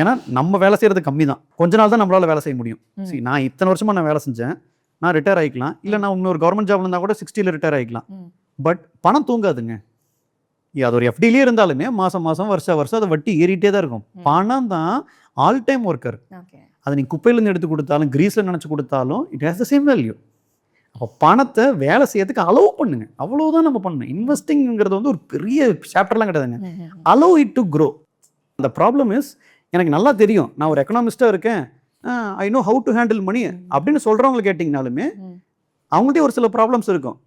ஏன்னா நம்ம வேலை செய்கிறது கம்மி தான், கொஞ்ச நாள் தான் நம்மளால் வேலை செய்ய முடியும். சரி, நான் இத்தனை வருஷமாக நான் வேலை செஞ்சேன், நான் ரிட்டையர் ஆகிக்கலாம், இல்லை நான் இன்னொரு கவர்மெண்ட் ஜாப்ல இருந்தால் கூட 60ல் ரிட்டையர் ஆகிக்கலாம். பட் பணம் தூங்காதுங்க. அது ஒரு எஃப்டிலே இருந்தாலுமே மாதம் வருஷம் அது வட்டி ஏறிட்டே தான் இருக்கும். பணம் தான் ஆல் டைம் ஒர்க்கர். அதை நீங்கள் குப்பையிலேருந்து எடுத்து கொடுத்தாலும் கிரீஸில் நினச்சி கொடுத்தாலும் it has the same value. அப்போ பணத்தை வேலை செய்யறதுக்கு அலோவ் பண்ணுங்க, அவ்வளோதான் நம்ம பண்ணணும். இன்வெஸ்டிங்கிறது வந்து ஒரு பெரிய சாப்டர்லாம் கிடையாதுங்க. Allow it to grow. அந்த ப்ராப்ளம் இஸ், எனக்கு நல்லா தெரியும், நான் ஒரு எக்கனாமிஸ்டாக இருக்கேன், I know how to handle money அப்படின்னு சொல்கிறவங்க கேட்டிங்கனாலுமே அவங்கள்ட்டே ஒரு சில ப்ராப்ளம்ஸ் இருக்கும்.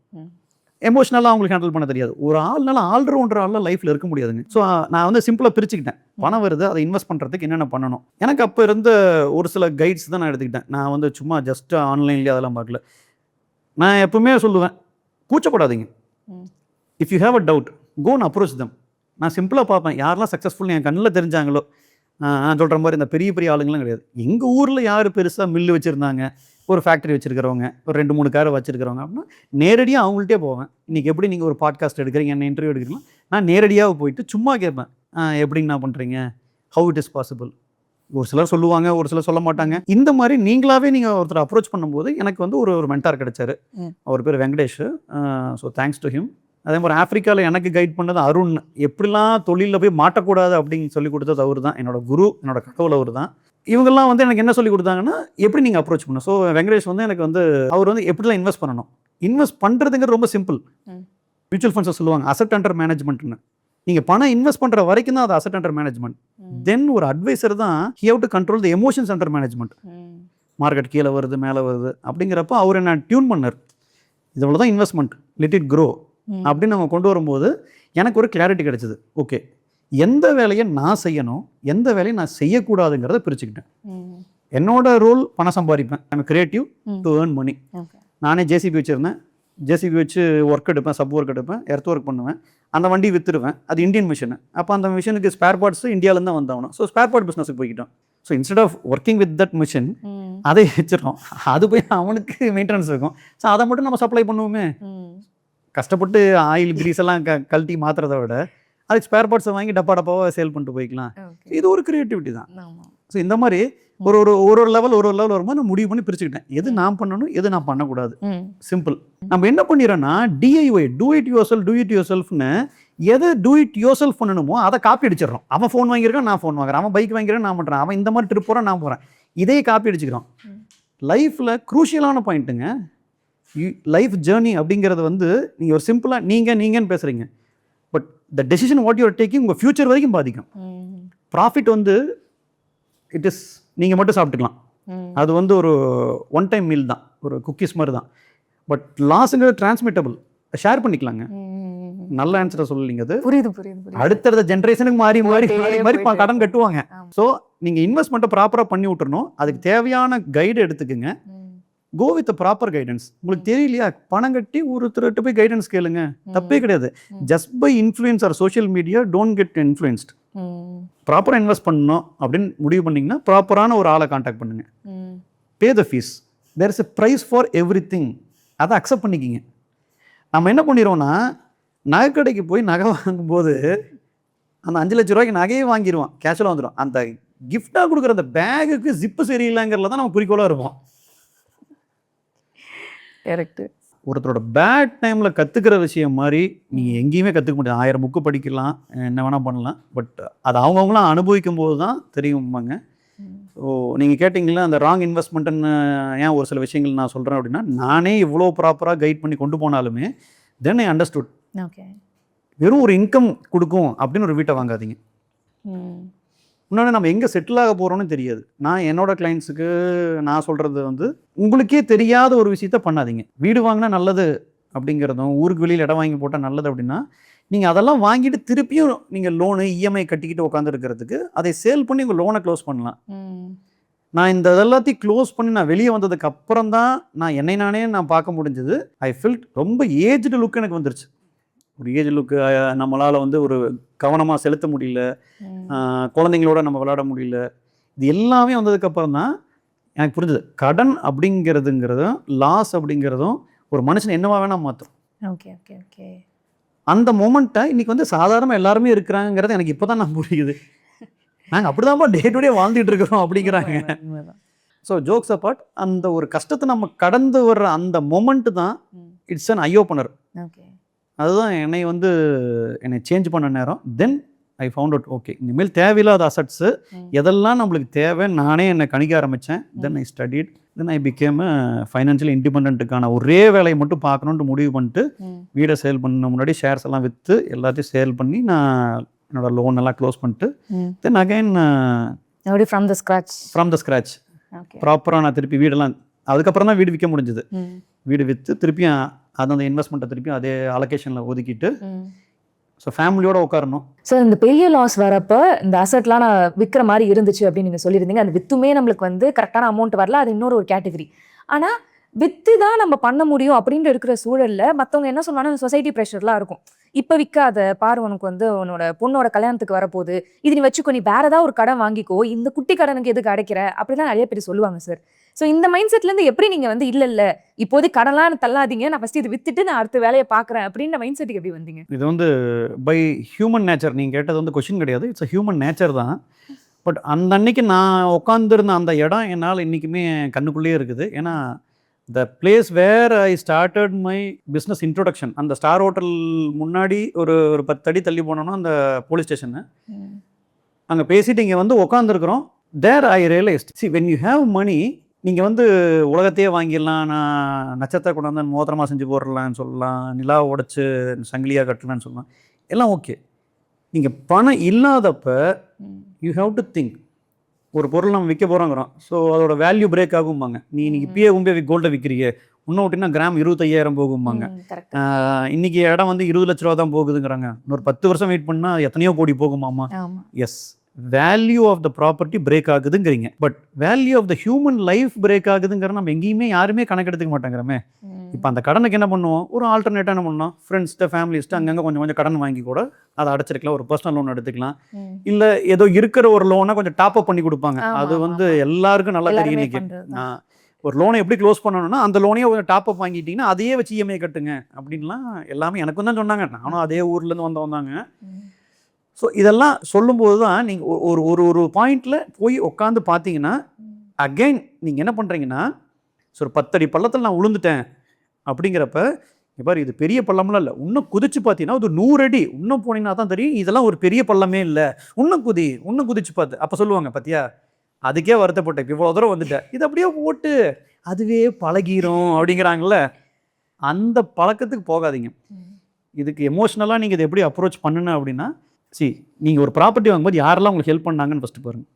எமோஷனலாக அவங்களுக்கு ஹேண்டில் பண்ண தெரியாது. ஒரு ஆள்னால ஆல்ரவுண்டர் ஆளில் லைஃப்பில் இருக்க முடியாதுங்க. ஸோ நான் வந்து சிம்பிளாக பிரிச்சுக்கிட்டேன். பணம் வருது, அதை இன்வெஸ்ட் பண்ணுறதுக்கு என்னென்ன பண்ணணும். எனக்கு அப்போ இருந்த ஒரு சில கைட்ஸ் தான் நான் எடுத்துக்கிட்டேன். நான் வந்து சும்மா ஜஸ்ட் ஆன்லைன்லேயே அதெல்லாம் பார்க்கல. நான் எப்பவுமே சொல்லுவேன், கூச்சப்படாதீங்க. If you have a doubt, go and approach them. நான் சிம்பிளாக பார்ப்பேன், யாரெல்லாம் சக்ஸஸ்ஃபுல் என் கண்ணில் தெரிஞ்சாங்களோ. நான் சொல்கிற மாதிரி இந்த பெரிய பெரிய ஆளுங்களாம் கிடையாது. எங்கள் ஊரில் யார் பெருசாக மில்லு வச்சுருந்தாங்க, ஒரு ஃபேக்ட்ரி வச்சுருக்கிறவங்க, ஒரு 2-3 காரை வச்சுருக்கிறவங்க அப்படின்னா நேரடியாக அவங்கள்ட்டே போவேன். இன்றைக்கி எப்படி நீங்கள் ஒரு பாட்காஸ்ட் எடுக்கிறீங்க, என்ன இன்டர்வியூ எடுக்கிறீங்களா, நான் நேரடியாக போயிட்டு சும்மா கேட்பேன், எப்படிங்கண்ணா பண்ணுறீங்க, ஹவு இட் இஸ் பாசிபிள். ஒரு சிலர் சொல்லுவாங்க, ஒரு சிலர் சொல்ல மாட்டாங்க. இந்த மாதிரி நீங்களாவே நீங்கள் ஒருத்தர் அப்ரோச் பண்ணும்போது எனக்கு வந்து ஒரு மென்டார் கிடைச்சாரு. அவர் பேர் Venkatesh. So thanks to him. அதே மாதிரி ஆஃப்ரிக்காவில் எனக்கு கைட் பண்ணது அருண். எப்படிலாம் தொழிலில் போய் மாட்டக்கூடாது அப்படின்னு சொல்லி கொடுத்தது அவர் தான். என்னோட குரு, என்னோட கடவுள் அவர் தான். இவங்கெல்லாம் வந்து எனக்கு என்ன சொல்லி கொடுத்தாங்கன்னா, எப்படி நீங்கள் அப்ரோச் பண்ணணும். ஸோ வெங்கடேஷ் வந்து எனக்கு வந்து அவர் வந்து எப்படிலாம் இன்வெஸ்ட் பண்ணணும். இன்வெஸ்ட் பண்ணுறதுங்கிறது ரொம்ப சிம்பிள். மியூச்சுவல் ஃபண்ட்ஸை சொல்லுவாங்க அசட் அண்டர் மேனேஜ்மெண்ட்னு. நீங்கள் பணம் இன்வெஸ்ட் பண்ணுற வரைக்கும் தான் அது அசட் அண்டர் மேனேஜ்மெண்ட். தென் ஒரு அட்வைசர் தான் he have to control the emotions under management. Market கீழே வருது மேலே வருது அப்படிங்கிறப்ப அவர் என்ன டியூன் பண்ணார். இவ்வளோ தான் இன்வெஸ்ட்மெண்ட், லெட் இட் க்ரோ அப்படின்னு நம்ம கொண்டு வரும்போது எனக்கு ஒரு கிளாரிட்டி கிடைச்சிது. ஓகே, எந்த வேலையை நான் செய்யணும், எந்த வேலையை நான் செய்யக்கூடாதுங்கிறத பிரிச்சுக்கிட்டேன். என்னோட ரோல் பணம் சம்பாதிப்பேன், I am creative to earn money. நானே ஜேசிபி வச்சுருந்தேன், ஜேசிபி வச்சு ஒர்க் எடுப்பேன், சப் ஒர்க் எடுப்பேன், எர்த் ஒர்க் பண்ணுவேன். அந்த வண்டி விற்றுருவேன், அது இந்தியன் மிஷின். அப்போ அந்த மிஷினுக்கு ஸ்பேர் பார்ட்ஸ் இந்தியாவிலேருந்து தான் வந்தாகணும். ஸோ ஸ்பேர் பார்ட் பிஸ்னஸுக்கு போய்கிட்டோம். So instead of working with that machine அதை வச்சிடறோம். அது போய் அவனுக்கு மெயின்டெனன்ஸ் இருக்கும். ஸோ அதை மட்டும் நம்ம சப்ளை பண்ணுவோமே. கஷ்டப்பட்டு ஆயில் கிரீஸ் எல்லாம் கழட்டி மாற்றுறத விட அதுக்கு ஸ்பேர் பார்ட்ஸை வாங்கி டப்பாவாக சேல் பண்ணிட்டு போய்க்கலாம். இது ஒரு கிரியேட்டிவிட்டி தான். ஸோ இந்த மாதிரி ஒரு லெவல் வரும்போது நான் முடிவு பண்ணி பிரிச்சுக்கிட்டேன், எது நான் பண்ணணும், எது நான் பண்ணக்கூடாது. சிம்பிள். நம்ம என்ன பண்ணிடுறோம்னா DIY, டூ இட் யுவர் செல்ஃப்னு எது டூ இட் யுவர் செல்ஃப் பண்ணணுமோ அதை காப்பி அடிச்சிடறோம். அவன் ஃபோன் வாங்கியிருக்கான், நான் ஃபோன் வாங்குறேன். அவன் பைக் வாங்கிறேன், நான் பண்ணுறேன். அவன் இந்த மாதிரி ட்ரிப் போகிறான், நான் போகிறேன். இதையே காப்பி அடிச்சுக்கிறோம். லைஃப்பில் க்ரூஷியலான பாயிண்ட்டுங்க. லைஃப் ஜேர்னி அப்படிங்கிறது வந்து நீங்கள் ஒரு சிம்பிளாக நீங்கன்னு பேசுகிறீங்க, but the decision what you are taking உங்கள் ஃபியூச்சர் வரைக்கும் பாதிக்கும். ப்ராஃபிட் வந்து இட் இஸ் நீங்கள் மட்டும் சாப்பிட்டுக்கலாம், அது வந்து ஒரு ஒன் டைம் மீல் தான், ஒரு குக்கீஸ் மாதிரி தான். பட் லாஸுங்கிறது டிரான்ஸ்மிட்டபிள், ஷேர் பண்ணிக்கலாங்க. நல்ல ஆன்சரை சொல்லலைங்க அது. புரியுது. அடுத்தடுத்த ஜென்ரேஷனுக்கு மாறி கடன் கட்டுவாங்க. ஸோ நீங்கள் இன்வெஸ்ட்மெண்ட்டை ப்ராப்பராக பண்ணி விட்டுறணும். அதுக்கு தேவையான கைடு எடுத்துக்குங்க. Go with proper guidance. உங்களுக்கு தெரியலையா, பணம் கட்டி ஒருத்தர்கிட்ட போய் கைடன்ஸ் கேளுங்க, தப்பே கிடையாது. Just by influence or social media don't get influenced. ப்ராப்பராக இன்வெஸ்ட் பண்ணணும் அப்படின்னு முடிவு பண்ணிங்கன்னா ப்ராப்பரான ஒரு ஆளை கான்டாக்ட் பண்ணுங்க. Pay the fees, there is a price for everything. அதை அக்செப்ட் பண்ணிக்கிங்க. நம்ம என்ன பண்ணிடுவோம்னா, நகை கடைக்கு போய் நகை வாங்கும்போது அந்த 5 லட்ச ரூபாய்க்கு நகையே வாங்கிடுவோம், கேஷுவலாக வந்துடும். அந்த கிஃப்டாக கொடுக்குற அந்த பேகுக்கு ஜிப்பு சரியில்லைங்கிறதுல தான் நம்ம குறிக்கோளாக இருப்போம். கரெக்டு. ஒருத்தரோட பேட் டைமில் கற்றுக்கிற விஷயம் மாதிரி நீங்கள் எங்கேயுமே கற்றுக்க முடியாது. 1000 புக்கு படிக்கலாம், என்ன வேணால் பண்ணலாம், பட் அது அவங்கவுங்களாம் அனுபவிக்கும் போது தான் தெரியுமாங்க. ஸோ நீங்கள் கேட்டிங்களா அந்த ராங் இன்வெஸ்ட்மெண்ட்டுன்னு ஏன் ஒரு சில விஷயங்கள் நான் சொல்கிறேன் அப்படின்னா, நானே இவ்வளோ ப்ராப்பராக கைட் பண்ணி கொண்டு போனாலுமே தென் ஐ அண்டர்ஸ்டுட். வெறும் ஒரு இன்கம் கொடுக்கும் அப்படின்னு ஒரு வீட்டை வாங்காதீங்க. இன்னொன்று நம்ம எங்கே செட்டில் ஆக போகிறோன்னு தெரியாது. நான் என்னோட கிளைண்ட்ஸுக்கு நான் சொல்கிறது வந்து, உங்களுக்கே தெரியாத ஒரு விஷயத்த பண்ணாதீங்க. வீடு வாங்கினா நல்லது அப்படிங்கிறதும், ஊருக்கு வெளியில் இடம் வாங்கி போட்டால் நல்லது அப்படின்னா, நீங்கள் அதெல்லாம் வாங்கிட்டு திருப்பியும் நீங்கள் லோனு இஎம்ஐ கட்டிக்கிட்டு உட்காந்துருக்கிறதுக்கு அதை சேல் பண்ணி உங்கள் லோனை க்ளோஸ் பண்ணலாம். நான் இந்த எல்லாத்தையும் க்ளோஸ் பண்ணி நான் வெளியே வந்ததுக்கு அப்புறம் தான் என்னை நானே பார்க்க முடிஞ்சது. ஐ ஃபீல்ட் ரொம்ப ஏஜ்டு லுக் எனக்கு வந்துருச்சு. ஒரு ஏஜ் லுக்கு நம்மளால் வந்து ஒரு கவனமாக செலுத்த முடியல, குழந்தைங்களோட நம்ம விளையாட முடியல. இது எல்லாமே வந்ததுக்கப்புறம் தான் எனக்கு புரிஞ்சது, கடன் அப்படிங்கிறதுங்கிறதும் லாஸ் அப்படிங்கிறதும் ஒரு மனுஷன் என்னவா வேணால் மாற்றும். Okay okay okay. அந்த மொமெண்ட்டை இன்றைக்கி வந்து சாதாரணமாக எல்லாருமே இருக்கிறாங்கிறது எனக்கு இப்போ தான் புரியுது. நாங்கள் அப்படி தான்ப்பா டே டு டே வாழ்ந்துட்டு இருக்கிறோம் அப்படிங்கிறாங்க. ஸோ ஜோக்ஸ் அப்பார்ட், அந்த ஒரு கஷ்டத்தை நம்ம கடந்து வர்ற அந்த மொமெண்ட்டு தான் it's an I opener. Okay, அதுதான் என்னை சேஞ்ச் பண்ண நேரம். தென் ஐ ஃபவுண்ட் அவுட், ஓகே இனிமேல் தேவையில்லாத அசட்ஸு எதெல்லாம் நம்மளுக்கு தேவை நானே என்னை கணிக்க ஆரம்பித்தேன். Then I studied, then I became financial இண்டிபெண்ட்டுக்கான ஒரே வேலையை மட்டும் பார்க்கணுன்ட்டு முடிவு பண்ணிட்டு வீடை சேல் பண்ண முன்னாடி ஷேர்ஸ் எல்லாம் விற்று எல்லாத்தையும் சேல் பண்ணி நான் என்னோட லோன் எல்லாம் க்ளோஸ் பண்ணிட்டு then again from the scratch ப்ராப்பராக நான் திருப்பி வீடெல்லாம் அதுக்கப்புறம் தான் வீடு விற்க முடிஞ்சது. வீடு விற்று திருப்பியும் அந்த இன்வெஸ்ட்மெண்ட்டை திருப்பியும் அதே அலோகேஷனில் ஒதுக்கிட்டு ஸோ ஃபேமிலியோட உட்காரணும். ஸோ இந்த பெரிய லாஸ் வரப்போ இந்த அசட்லாம் நான் விற்கிற மாதிரி இருந்துச்சு அப்படின்னு நீங்கள் சொல்லியிருந்தீங்க. அது விற்றுமே நம்மளுக்கு வந்து கரெக்டான அமௌண்ட் வரல, அது இன்னொரு ஒரு கேட்டகரி. ஆனால் விற்று தான் நம்ம பண்ண முடியும் அப்படின்ட்டு இருக்கிற சூழலில் மற்றவங்க என்ன சொல்லுவாங்கன்னா சொசைட்டி ப்ரெஷர்லாம் இருக்கும். இப்போ விற்காத பாரு, உனக்கு வந்து உன்னோட பொண்ணோட கல்யாணத்துக்கு வரப்போகுது, இது நீ வச்சுக்கோ, நீ வேற ஏதாவது ஒரு கடன் வாங்கிக்கோ, இந்த குட்டி கடனுக்கு எதுக்கு அடைக்கிற அப்படிலாம் நிறைய பேர் சொல்லுவாங்க சார். ஸோ இந்த மைண்ட் செட்லேருந்து எப்படி நீங்கள் வந்து இல்லை இப்போது கடன்லாம் தள்ளாதீங்க, நான் ஃபஸ்ட்டு இது விற்றுட்டு நான் அடுத்த வேலையை பார்க்குறேன் அப்படின்ற மைண்ட் செட்டுக்கு எப்படி வந்தீங்க? இது வந்து பை ஹியூமன் நேச்சர். நீங்கள் கேட்டது வந்து கொஷின் கிடையாது, இட்ஸ் அ ஹியூமன் நேச்சர் தான். பட் அந்த அன்னைக்கு நான் உட்காந்துருந்த அந்த இடம் என்னால் இன்றைக்குமே கண்ணுக்குள்ளேயே இருக்குது. ஏன்னா the place where I started my business introduction, அந்த ஸ்டார் ஹோட்டல் முன்னாடி ஒரு 10 அடி தள்ளி போனோன்னா அந்த போலீஸ் ஸ்டேஷனு, அங்கே பேசிட்டு இங்கே வந்து உட்காந்துருக்குறோம். There I realised, see when you have money, நீங்கள் வந்து உலகத்தையே வாங்கிடலாம், நான் நட்சத்திர கொண்டாந்து மோதிரமாக செஞ்சு போடலான்னு சொல்லலாம், நிலா உடைச்சு சங்கிலியாக கட்டலான்னு சொல்லலாம், எல்லாம் ஓகே. நீங்கள் பணம் இல்லாதப்ப யூ ஹாவ் டு திங்க், ஒரு பொருள் நம்ம விற்க போகிறோங்கிறோம், ஸோ அதோட வேல்யூ பிரேக் ஆகும்பாங்க. நீ இப்பயே உண்மையை கோல்டை விற்கிறீங்க, இன்னும் விட்டிங்கன்னா கிராம் 25,000 போகும்பாங்க. இன்றைக்கி இடம் வந்து 20 லட்ச ரூபா தான் போகுதுங்கிறாங்க. இன்னொரு 10 வருஷம் வெயிட் பண்ணால் எத்தனையோ கோடி போகுமாமா. Yes, value of the property break ஆகுதுங்கிறீங்க, but value of the human life break ஆகுதுங்கிற நம்ம எங்கேயுமே யாருமே கணக்கெடுத்துக்க மாட்டேங்கிறமே. இப்போ அந்த கடனுக்கு என்ன பண்ணுவோம், ஒரு ஆல்டர்னேட்டாக என்ன பண்ணோம், ஃப்ரெண்ட்ஸ்ட்டு ஃபேமிலிஸ்ட்டு அங்கங்கே கொஞ்சம் கடன் வாங்கி கூட அதை அடைச்சிருக்கலாம், ஒரு பர்சனல் லோன் எடுத்துக்கலாம், இல்லை ஏதோ இருக்கிற ஒரு லோனை கொஞ்சம் டாப் அப் பண்ணி கொடுப்பாங்க. அது வந்து எல்லாருக்கும் நல்லா தெரியும். இன்னைக்கு ஒரு லோனை எப்படி க்ளோஸ் பண்ணணும்னா அந்த லோனையே ஒரு டாப் அப் வாங்கிட்டீங்கன்னா அதையே வச்சு இஎம்ஐ கட்டுங்க அப்படின்லாம் எல்லாமே எனக்கும் தான் சொன்னாங்க. நானும் அதே ஊர்லேருந்து வந்தாங்க. ஸோ இதெல்லாம் சொல்லும்போது தான் நீங்கள் ஒரு பாயிண்டில் போய் உட்காந்து பார்த்தீங்கன்னா அகெயின் நீங்கள் என்ன பண்ணுறீங்கன்னா, ஸோ ஒரு 10 அடி பள்ளத்தில் நான் விழுந்துட்டேன் அப்படிங்கிறப்ப பாரு, இது பெரிய பள்ளம்லாம் இல்லை, இன்னும் குதிச்சு பார்த்தீங்கன்னா ஒரு 100 அடி இன்னும் போனீங்கன்னா தான் தெரியும் இதெல்லாம் ஒரு பெரிய பள்ளமே இல்லை, இன்னும் குதிச்சு பார்த்து அப்போ சொல்லுவாங்க, பார்த்தியா அதுக்கே வருத்தப்பட்டேன், இப்போ இவ்வளோ தூரம் வந்துட்டேன், இது அப்படியே போட்டு அதுவே பழகிரும் அப்படிங்கிறாங்கள. அந்த பழக்கத்துக்கு போகாதீங்க. இதுக்கு எமோஷ்னலாக நீங்கள் இதை எப்படி அப்ரோச் பண்ணுன்னு அப்படின்னா, நீங்கள் ஒரு ப்ராப்பர்ட்டி வாங்கும்போது யாரெல்லாம் உங்களுக்கு ஹெல்ப் பண்ணாங்கன்னு ஃபஸ்ட்டு பாருங்கள்,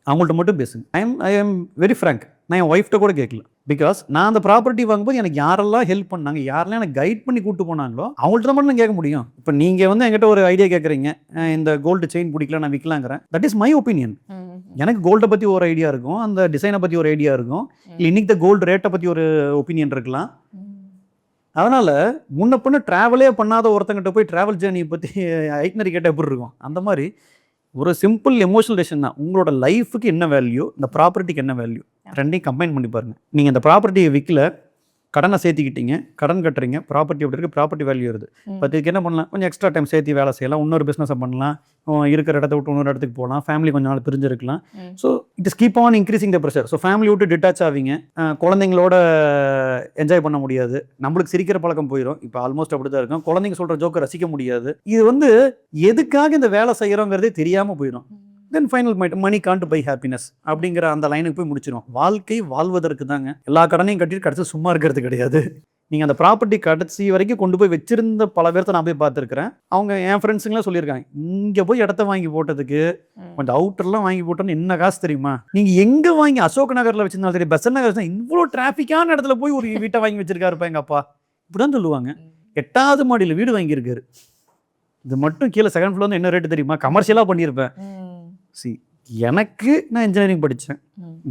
அவங்கள்ட்ட மட்டும் பேசுங்க. ஐ எம் வெரி ஃப்ராங்க், நான் என் ஒய்ஃப்ட்ட கூட கேட்கல. பிகாஸ் நான் அந்த ப்ராப்பர்ட்டி வாங்கும்போது எனக்கு யாரெல்லாம் ஹெல்ப் பண்ணாங்க, யாரெல்லாம் எனக்கு கைட் பண்ணி கூப்பிட்டு போனாங்களோ அவங்கள்ட்ட தான் மட்டும் நான் கேட்க முடியும். இப்போ நீங்கள் வந்து என்கிட்ட ஒரு ஐடியா கேட்குறீங்க, இந்த கோல்டு செயின் பிடிக்கல நான் விற்கலாங்கிறேன், தட் இஸ் மை ஒப்பீனியன். எனக்கு கோல்டை பற்றி ஒரு ஐடியா இருக்கும், அந்த டிசைனை பற்றி ஒரு ஐடியா இருக்கும், இல்லை இன்னைக்கு கோல்டு ரேட்டை பற்றி ஒரு ஒப்பீனியன் இருக்கலாம். அதனால் முன்ன பின்ன ட்ராவலே பண்ணாத ஒருத்தங்கிட்ட போய் ட்ராவல் ஜேர்னியை பற்றி ஐட்னரி கேட்டால் எப்படி இருக்கும். அந்த மாதிரி ஒரு சிம்பிள் எமோஷனல் டெசிஷன் தான். உங்களோட லைஃபுக்கு என்ன வேல்யூ, இந்த ப்ராப்பர்ட்டிக்கு என்ன வேல்யூ, ரெண்டையும் கம்பைன் பண்ணி பாருங்கள். நீங்கள் இந்த ப்ராப்பர்ட்டியை விற்கல, கடனை சேர்த்திக்கிட்டீங்க, கடன் கட்டுறீங்க, ப்ராப்பர்ட்டி எப்படி இருக்குது, ப்ராப்பர்ட்டி வேல்யூ வருது. இப்போ இதுக்கு என்ன பண்ணலாம், கொஞ்சம் எக்ஸ்ட்ரா டைம் சேர்த்து வேலை செய்யலாம், இன்னொரு பிஸ்னஸை பண்ணலாம், இருக்கிற இடத்த விட்டு இன்னொரு இடத்துக்கு போகலாம், ஃபேமிலி கொஞ்சம் நாள் பிரிஞ்சிருக்கலாம். So it is keep on increasing the pressure. So family விட்டு டிட்டாச் ஆவீங்க, குழந்தைங்களோட என்ஜாய் பண்ண முடியாது, நம்மளுக்கு சிரிக்கிற பழக்கம் போயிடும். இப்போ ஆல்மோஸ்ட் அப்படி தான் இருக்கும், குழந்தைங்க சொல்கிற ஜோக்கை ரசிக்க முடியாது. இது வந்து எதுக்காக இந்த வேலை செய்கிறோங்கிறதே தெரியாமல் போயிடும். தென் final money can't buy happiness அப்படிங்கிற அந்த லைனுக்கு போய் முடிச்சிடும். வாழ்க்கை வாழ்வதற்கு தாங்க. எல்லா கடனையும் கட்டிட்டு கடைசி சும்மா இருக்கிறது கிடையாது. நீங்கள் அந்த ப்ராப்பர்ட்டி கடைசி வரைக்கும் கொண்டு போய் வச்சிருந்த பல பேர்த்த நான் போய் பார்த்துருக்கிறேன். அவங்க என் ஃப்ரெண்ட்ஸுங்களாம் சொல்லியிருக்காங்க, இங்கே போய் இடத்த வாங்கி போட்டதுக்கு கொஞ்சம் அவுட்டர்லாம் வாங்கி போட்டோன்னு என்ன காசு தெரியுமா? நீங்கள் எங்கே வாங்கி அசோக் நகரில் வச்சிருந்தாலும் சரி, பெசன்ட் நகர் தான், இவ்வளோ டிராஃபிக்கான இடத்துல போய் ஒரு வீட்டை வாங்கி வச்சிருக்காருப்பா எங்கள் அப்பா, இப்படிதான் சொல்லுவாங்க. 8வது மாடியில் வீடு வாங்கியிருக்காரு. இது மட்டும் கீழே செகண்ட் ஃப்ளோர் வந்து என்ன ரேட்டு தெரியுமா? கமர்ஷியலாக பண்ணியிருப்பேன். எனக்கு நான் இன்ஜினியரிங் படித்தேன்,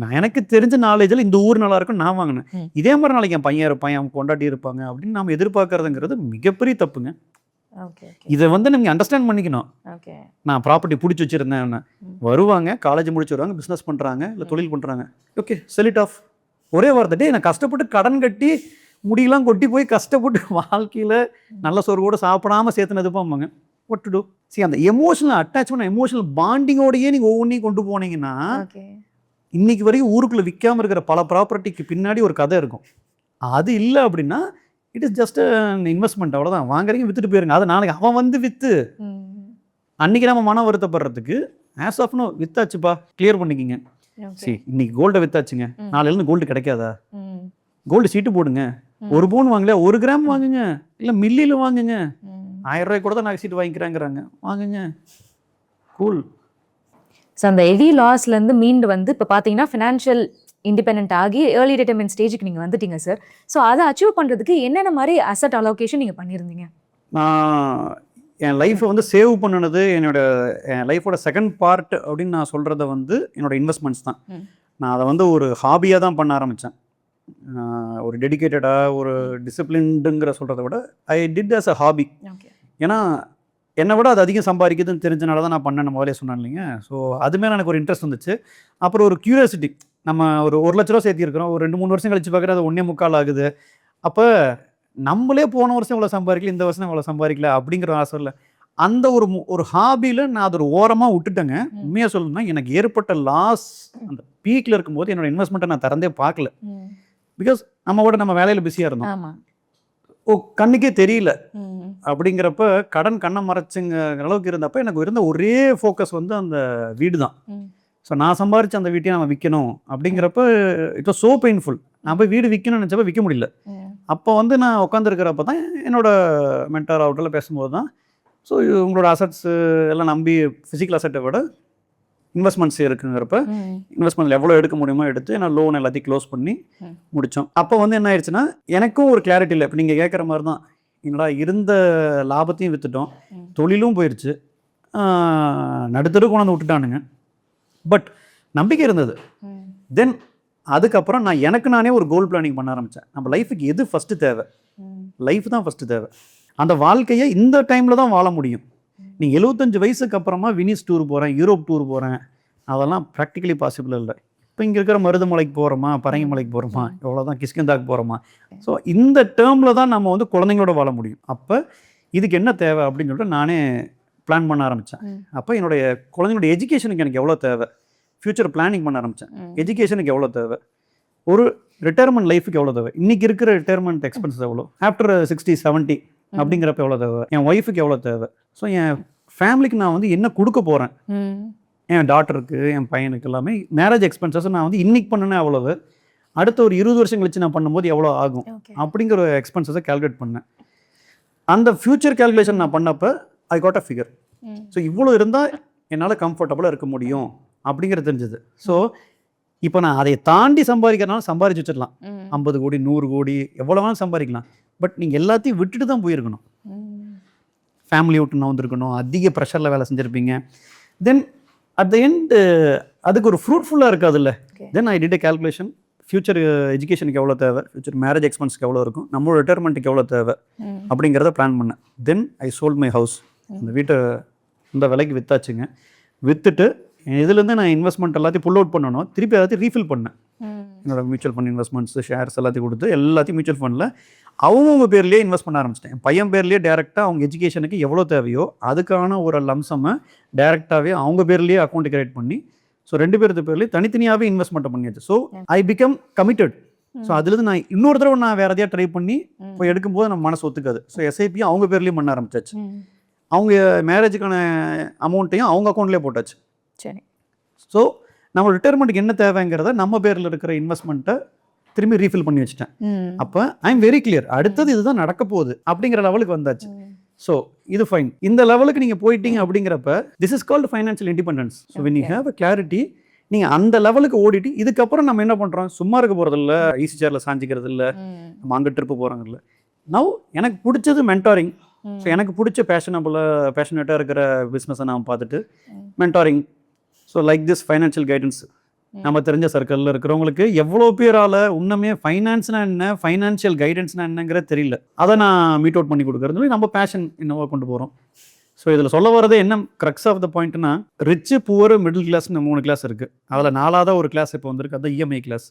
நான் எனக்கு தெரிஞ்ச நாலேஜில் இந்த ஊர் நல்லா இருக்கும் நான் வாங்கினேன். இதே மாதிரி நாளைக்கு என் பையன் இருப்பான், என் கொண்டாட்டி இருப்பாங்க அப்படின்னு நம்ம எதிர்பார்க்கறதுங்கிறது மிகப்பெரிய தப்புங்க. இதை வந்து நீங்கள் அண்டர்ஸ்டாண்ட் பண்ணிக்கணும். நான் ப்ராப்பர்ட்டி பிடிச்சி வச்சுருந்தேன், வருவாங்க காலேஜ் முடிச்சு வருவாங்க, பிஸ்னஸ் பண்ணுறாங்க இல்லை தொழில் பண்ணுறாங்க, ஓகே செல் இட் ஆஃப். ஒரே வார்த்தை, நான் கஷ்டப்பட்டு கடன் கட்டி முடியெல்லாம் கொட்டி போய் கஷ்டப்பட்டு வாழ்க்கையில் நல்ல சோறு கூட சாப்பிடாமல் சேர்த்துனது பாம்பாங்க. What to do? சரி, அந்த எமோஷனல் அட்டாச்மெண்ட், எமோஷனல் பாண்டிங்கோடையே நீங்கள் ஒவ்வொன்றையும் கொண்டு போனீங்கன்னா இன்னைக்கு வரைக்கும் ஊருக்குள்ளே விற்காமல் இருக்கிற பல ப்ராப்பர்ட்டிக்கு பின்னாடி ஒரு கதை இருக்கும். அது இல்லை அப்படின்னா இட் இஸ் ஜஸ்ட் இன்வெஸ்ட்மெண்ட், அவ்வளோதான். வாங்குறீங்க விற்றுட்டு போயிருங்க. அது நாளைக்கு அவன் வந்து விற்று அன்றைக்கி நம்ம மனம் வருத்தப்படுறதுக்கு ஆஸ் ஆஃப் நோ வித்தாச்சுப்பா, கிளியர் பண்ணிக்கிங்க. சரி, இன்னைக்கு கோல்டை வித்தாச்சுங்க, நாளையிலேருந்து கோல்டு கிடைக்காதா? கோல்டு சீட்டு போடுங்க. 1 பவுன் வாங்கல, 1 கிராம் வாங்குங்க, இல்லை மில்லியில் வாங்குங்க. 1000 ரூபாய் கூட தான் நான் சீட்டு வாங்கிக்கிறேங்கிறாங்க, வாங்குங்க, கூல். ஸோ அந்த ஹெவி லாஸ்லேருந்து மீண்டு வந்து இப்போ பார்த்தீங்கன்னா ஃபினான்ஷியல் இண்டிபெண்ட் ஆகி ஏர்லி ரிட்டைர்மெண்ட் ஸ்டேஜுக்கு நீங்கள் வந்துட்டீங்க சார். ஸோ அதை அச்சீவ் பண்ணுறதுக்கு என்னென்ன மாதிரி அசட் அலோகேஷன் நீங்கள் பண்ணியிருந்தீங்க? நான் என் லைஃப்பை வந்து சேவ் பண்ணினது என் லைஃபோட செகண்ட் பார்ட் அப்படின்னு நான் சொல்கிறத வந்து என்னோட இன்வெஸ்ட்மெண்ட்ஸ் தான். நான் அதை வந்து ஒரு ஹாபியாக தான் பண்ண ஆரம்பித்தேன். ஒரு டெடிக்கேட்டடாக ஒரு டிசிப்ளின்டுங்கிற சொல்கிறத விட I did as a hobby. ஏன்னா என்னை விட அது அதிகம் சம்பாதிக்குதுன்னு தெரிஞ்சனால தான் நான் பண்ணேன், முதலே சொன்னேன் இல்லைங்க. ஸோ அது மேலே எனக்கு ஒரு இன்ட்ரெஸ்ட் வந்துச்சு. அப்புறம் ஒரு க்யூரியாசிட்டி, நம்ம ஒரு 1 லட்ச ரூபா சேர்த்திருக்கிறோம், ஒரு 2-3 வருஷம் கழிச்சு பார்க்குறது அது 1.25 ஆகுது. அப்போ நம்மளே போன வருஷம் இவ்வளோ சம்பாதிக்கல, இந்த வருஷம் இவ்வளோ சம்பாதிக்கல அப்படிங்கிற ஆசை இல்லை. அந்த ஒரு ஹாபியில் நான் அது ஒரு ஓரமாக விட்டுட்டேங்க. உண்மையாக சொல்லணும்னா எனக்கு ஏற்பட்ட லாஸ் அந்த பீக்கில் இருக்கும்போது என்னோட இன்வெஸ்ட்மெண்ட்டை நான் திறந்தே பார்க்கல. பிகாஸ் நம்ம வேலையில் பிஸியாக இருந்தோம், கண்ணுக்கே தெரியல. அப்படிங்கிறப்ப கண்ணை மறைச்சுங்க அளவுக்கு இருந்தப்ப எனக்கு இருந்த ஒரே ஃபோக்கஸ் வந்து அந்த வீடு தான். ஸோ நான் சம்பாரிச்சு அந்த வீட்டையும் நம்ம விற்கணும் அப்படிங்கிறப்ப இட் வாஸ் ஸோ பெயின்ஃபுல். நான் போய் வீடு விற்கணும்னு நினச்சப்ப விற்க முடியல. அப்போ வந்து நான் உட்காந்துருக்கிறப்ப தான் என்னோட மென்டார் அவுட்டில் பேசும்போது தான், ஸோ உங்களோட அசட்ஸ் எல்லாம் நம்பி ஃபிசிக்கல் அசட்டை விட இன்வெஸ்ட்மெண்ட்ஸ் இருக்குங்கிறப்ப இன்வெஸ்ட்மெண்ட்டில் எவ்வளோ எடுக்க முடியுமோ எடுத்து நான் லோன் எல்லாத்தையும் க்ளோஸ் பண்ணி முடித்தோம். அப்போ வந்து என்ன ஆயிடுச்சுன்னா எனக்கும் ஒரு கிளாரிட்டி இல்லை. இப்போ நீங்கள் கேட்குற மாதிரி தான், என்னடா இருந்த லாபத்தையும் விற்றுட்டோம், தொழிலும் போயிடுச்சு, நடுத்தரு கொண்டாந்து விட்டுட்டானுங்க. பட் நம்பிக்கை இருந்தது. தென் அதுக்கப்புறம் நான் எனக்கு நானே ஒரு கோல் பிளானிங் பண்ண ஆரம்பித்தேன். நம்ம லைஃபுக்கு எது ஃபஸ்ட்டு தேவை? லைஃப் தான் ஃபஸ்ட்டு தேவை. அந்த வாழ்க்கையை இந்த டைமில் தான் வாழ முடியும். நீங்கள் 75 வயசுக்கு அப்புறமா வினிஸ் டூர் போகிறேன், யூரோப் டூர் போகிறேன், அதெல்லாம் ப்ராக்டிக்கலி பாசிபிள் இல்லை. இப்போ இங்கே இருக்கிற மருதமலைக்கு போகிறோமா, பரங்கி மலைக்கு போகிறோமா, எவ்வளோதான் கிஷ்கிந்தாக்கு போகிறோமா. ஸோ இந்த டேர்மில் தான் நம்ம வந்து குழந்தைங்களோட வாழ முடியும். அப்போ இதுக்கு என்ன தேவை அப்படின்னு சொல்லிட்டு நானே பிளான் பண்ண ஆரம்பித்தேன். அப்போ என்னுடைய குழந்தைங்களோட எஜுகேஷனுக்கு எனக்கு எவ்வளோ தேவை, ஃப்யூச்சர் பிளானிங் பண்ண ஆரம்பித்தேன். எஜுகேஷனுக்கு எவ்வளோ தேவை, ஒரு ரிட்டையர்மெண்ட் லைஃபுக்கு எவ்வளோ தேவை, இன்றைக்கி இருக்கிற ரிட்டையர்மெண்ட் எக்ஸ்பென்சஸ் எவ்வளோ, ஆஃப்டர் 60-70 அப்படிங்கிறப்ப எவ்வளோ தேவை, என் ஒய்ஃபுக்கு எவ்வளோ தேவை, ஸோ என் ஃபேமிலிக்கு நான் வந்து என்ன கொடுக்க போகிறேன், என் டாட்டருக்கு என் பையனுக்கு எல்லாமே மேரேஜ் எக்ஸ்பென்சஸ் நான் வந்து இன்னைக்கு பண்ணேன்னா அவ்வளவு, அடுத்த ஒரு 20 வருஷம் கழிச்சு நான் பண்ணும்போது எவ்வளோ ஆகும் அப்படிங்கிற ஒரு எக்ஸ்பென்சஸை கால்குலேட் பண்ணேன். அந்த ஃபியூச்சர் கால்குலேஷன் நான் பண்ணப்போ I got a figure. So இவ்வளோ இருந்தால் என்னால் கம்ஃபர்டபுளாக இருக்க முடியும் அப்படிங்கிறது தெரிஞ்சது. ஸோ இப்போ நான் அதை தாண்டி சம்பாதிக்கிறனால சம்பாதிச்சு வச்சிடலாம், 50 கோடி 100 கோடி எவ்வளோ வேணாலும் சம்பாதிக்கலாம். பட் நீங்கள் எல்லாத்தையும் விட்டுட்டு தான் போயிருக்கணும். ஃபேமிலி விட்டு நான் வந்திருக்கணும், அதிக ப்ரெஷரில் வேலை செஞ்சுருப்பீங்க. தென் அட் த எண்ட் அதுக்கு ஒரு ஃப்ரூட்ஃபுல்லாக இருக்காது இல்லை. Then I did a calculation, future எஜுகேஷனுக்கு எவ்வளோ தேவை, ஃபியூச்சர் மேரேஜ் எக்ஸ்பென்ஸ்க்கு எவ்வளோ இருக்கும், நம்மளோட ரிட்டையர்மெண்ட்டுக்கு எவ்வளோ தேவை அப்படிங்கிறத பிளான் பண்ணேன். தென் ஐ சோல்ட் மை ஹவுஸ். அந்த வீட்டை இந்த விலைக்கு விற்றாச்சுங்க. விற்றுட்டு இதுலேருந்து நான் இன்வெஸ்ட்மெண்ட் எல்லாத்தையும் புல் அவுட் பண்ணணும், திருப்பி எல்லாத்தையும் ரீஃபில் பண்ணேன். என்னோடய மியூச்சுவல் ஃபண்ட் இன்வெஸ்ட்மெண்ட்ஸ், ஷேர்ஸ் எல்லாத்தையும் கொடுத்து எல்லாத்தையும் மியூச்சுவல் ஃபண்டில் அவங்கவுங்க பேர்லேயே இன்வெஸ்ட் பண்ண ஆரம்பிச்சிட்டேன். என் பையன் பேர்லேயே டேரெக்டாக அவங்க எஜுகேஷனுக்கு எவ்வளோ தேவையோ அதுக்கான ஒரு லம்சம்மை டேரெக்டாகவே அவங்க பேர்லேயே அக்கௌண்ட் கிரியேட் பண்ணி, ஸோ 2 பேருக்கு பேர்லேயே தனித்தனியாகவே இன்வெஸ்ட்மெண்ட் பண்ணியாச்சு. So I become committed. So அதுலேருந்து நான் இன்னொரு தடவை நான் வேறு எதையாக ட்ரை பண்ணி இப்போ எடுக்கும்போது நம்ம மனசு ஒத்துக்காது. ஸோ எஸ்ஐபியும் அவங்க பேர்லேயும் பண்ண ஆரம்பிச்சாச்சு. அவங்க மேரேஜுக்கான அமௌண்ட்டையும் அவங்க அக்கௌண்ட்லேயே போட்டாச்சு. சரி. ஸோ நம்ம ரிட்டையர்மெண்ட்டுக்கு என்ன தேவைங்கிறத நம்ம பேரில் இருக்கிற இன்வெஸ்ட்மெண்ட்டை திரும்பி ரீஃபில் பண்ணி வச்சுட்டேன். அப்போ ஐ எம் வெரி கிளியர், அடுத்தது இதுதான் நடக்க போகுது அப்படிங்கிற லெவலுக்கு வந்தாச்சு. ஸோ இது ஃபைன். இந்த லெவலுக்கு நீங்கள் போயிட்டீங்க அப்படிங்கிறப்ப this is called financial independence. So when you have a clarity, நீங்கள் அந்த லெவலுக்கு ஓடிட்டு இதுக்கப்புறம் நம்ம என்ன பண்ணுறோம், சும்மா இருக்க போகிறதில்ல, ஈஸி சேரில் சாஞ்சிக்கிறது இல்லை, நம்ம அங்கே ட்ரிப்பு போகிறாங்க இல்லை. நவ் எனக்கு பிடிச்சது மென்டாரிங். ஸோ எனக்கு பிடிச்ச பேஷனேட்டாக இருக்கிற பிஸ்னஸை நான் பார்த்துட்டு mentoring. So like this financial guidance. நம்ம தெரிஞ்ச சர்க்கிளில் இருக்கிறவங்களுக்கு எவ்வளோ பேரால் இன்னுமே ஃபைனான்ஸ்னா என்ன, ஃபைனான்ஷியல் கைடன்ஸ்னா என்னங்கிறது தெரியல. அதை நான் மீட் அவுட் பண்ணி கொடுக்குறது நம்ம பேஷன் என்னவோ கொண்டு போகிறோம். ஸோ இதில் சொல்ல வரது என்ன க்ரக்ஸ் ஆஃப் த பாயிண்ட்னா, ரிச்சு புவர் மிடில் கிளாஸ்னு 3 கிளாஸ் இருக்குது. அதில் 4வது ஒரு கிளாஸ் இப்போ வந்திருக்கு, அதுதான் இஎம்ஐ கிளாஸ்.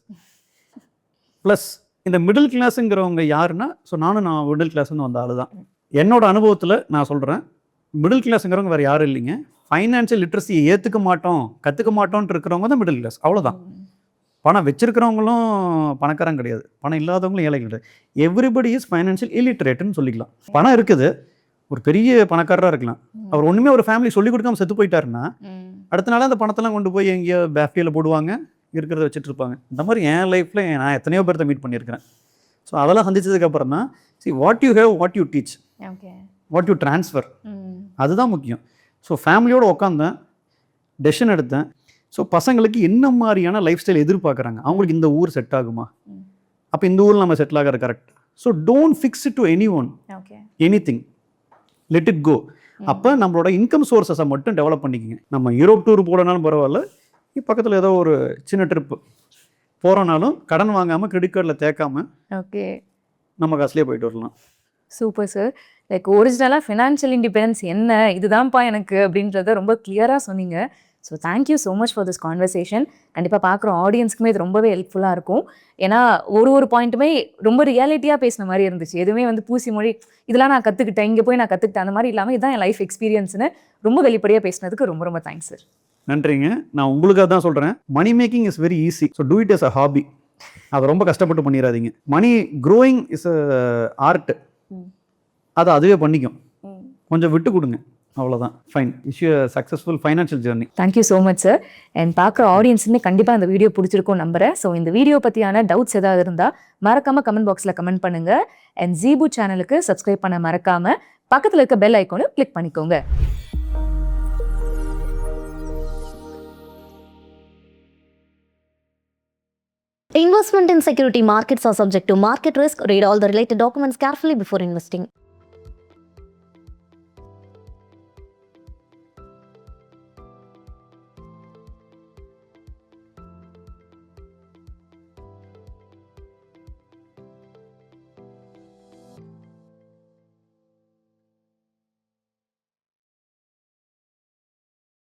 ப்ளஸ் இந்த மிடில் கிளாஸுங்கிறவங்க யாருன்னா, ஸோ நான் மிடில் கிளாஸ்ன்னு வந்த ஆள் தான். என்னோட அனுபவத்தில் நான் சொல்கிறேன், மிடில் கிளாஸுங்கிறவங்க வேறு யாரும் இல்லைங்க. ஃபைனான்ஷியல் லிட்ரஸியை ஏற்றுக்க மாட்டோம், கற்றுக்க மாட்டோன்ட்டு இருக்கிறவங்க தான் மிடில் கிளாஸ். அவ்வளோதான். பணம் வச்சிருக்கிறவங்களும் பணக்காரங்க கிடையாது, பணம் இல்லாதவங்களும் ஏழை கிடையாது. எவ்ரிபடி இஸ் ஃபைனான்ஷியல் இல்லிட்ரேட்னு சொல்லிக்கலாம். பணம் இருக்குது, ஒரு பெரிய பணக்காரராக இருக்கலாம், அவர் ஒன்றுமே ஒரு ஃபேமிலி சொல்லிக் கொடுக்காம செத்து போயிட்டாருன்னா அடுத்த நாள் அந்த பணத்தெல்லாம் கொண்டு போய் எங்கேயோ பேஃப்டியில் போடுவாங்க, இருக்கிறத வச்சுட்டு இருப்பாங்க. இந்த மாதிரி என் லைஃப்பில் நான் எத்தனையோ பேர்த்த மீட் பண்ணியிருக்கிறேன். ஸோ அதெல்லாம் சந்திச்சதுக்கப்புறம் தான் what you have, what you teach, what you transfer, அதுதான் முக்கியம். ஸோ ஃபேமிலியோடு உட்காந்தேன், டெசிஷன் எடுத்தேன். ஸோ பசங்களுக்கு என்ன மாதிரியான லைஃப் ஸ்டைல் எதிர்பார்க்குறாங்க, அவங்களுக்கு இந்த ஊர் செட் ஆகுமா, அப்போ இந்த ஊரில் நம்ம செட்டில் ஆகிறது correct. So don't fix it to any one, any thing, let it go. அப்போ நம்மளோட இன்கம் சோர்ஸஸை மட்டும் டெவலப் பண்ணிக்கோங்க. நம்ம யூரோப் டூர் போடனாலும் பரவாயில்ல, பக்கத்தில் ஏதோ ஒரு சின்ன ட்ரிப்பு போகிறோனாலும் கடன் வாங்காமல் கிரெடிட் கார்டில் தேக்காமல் நம்ம காசுலேயே போயிட்டு வரலாம். Super sir. லைக் ஒரிஜினலாக ஃபினான்ஷியல் இண்டிபெண்டன்ஸ் என்ன, இதுதான்ப்பா எனக்கு அப்படின்றத ரொம்ப கிளியராக சொன்னீங்க. So thank you so much for this conversation. கண்டிப்பாக பார்க்குற ஆடியன்ஸ்க்குமே இது ரொம்பவே ஹெல்ப்ஃபுல்லாக இருக்கும். ஏன்னா ஒரு பாயிண்ட்டுமே ரொம்ப ரியாலிட்டியாக பேசின மாதிரி இருந்துச்சு. எதுவுமே வந்து பூசி மொழி இதெல்லாம் நான் கற்றுக்கிட்டேன், இங்கே போய் நான் கற்றுக்கிட்டேன் அந்த மாதிரி இல்லாமல் இதுதான் என் லைஃப் எக்ஸ்பீரியன்ஸ்னு ரொம்ப வெளிப்படையாக பேசினதுக்கு ரொம்ப ரொம்ப தேங்க்ஸ் சார். நன்றிங்க. நான் உங்களுக்காக தான் சொல்கிறேன், money making is very easy. So do it as a hobby. அதை ரொம்ப கஷ்டப்பட்டு பண்ணிடாதீங்க. Money growing is a art. அதை அதுவே பண்ணிக்கும், கொஞ்சம் விட்டு கொடுங்க, அவ்வளோதான். Fine. Wish you successful financial journey. Thank you so much sir. And பார்க்குற ஆடியன்ஸுமே கண்டிப்பாக இந்த வீடியோ பிடிச்சிருக்கும் நம்புறேன். ஸோ இந்த வீடியோ பற்றியான டவுட்ஸ் ஏதாவது இருந்தால் மறக்காமல் கமெண்ட் பாக்ஸில் கமெண்ட் பண்ணுங்கள். அண்ட் ஜீபு சேனலுக்கு சப்ஸ்கிரைப் பண்ண மறக்காமல் பக்கத்தில் இருக்க பெல் ஐக்கானை கிளிக் பண்ணிக்கோங்க. Investment in security markets are subject to market risk. Read all the related documents carefully before investing.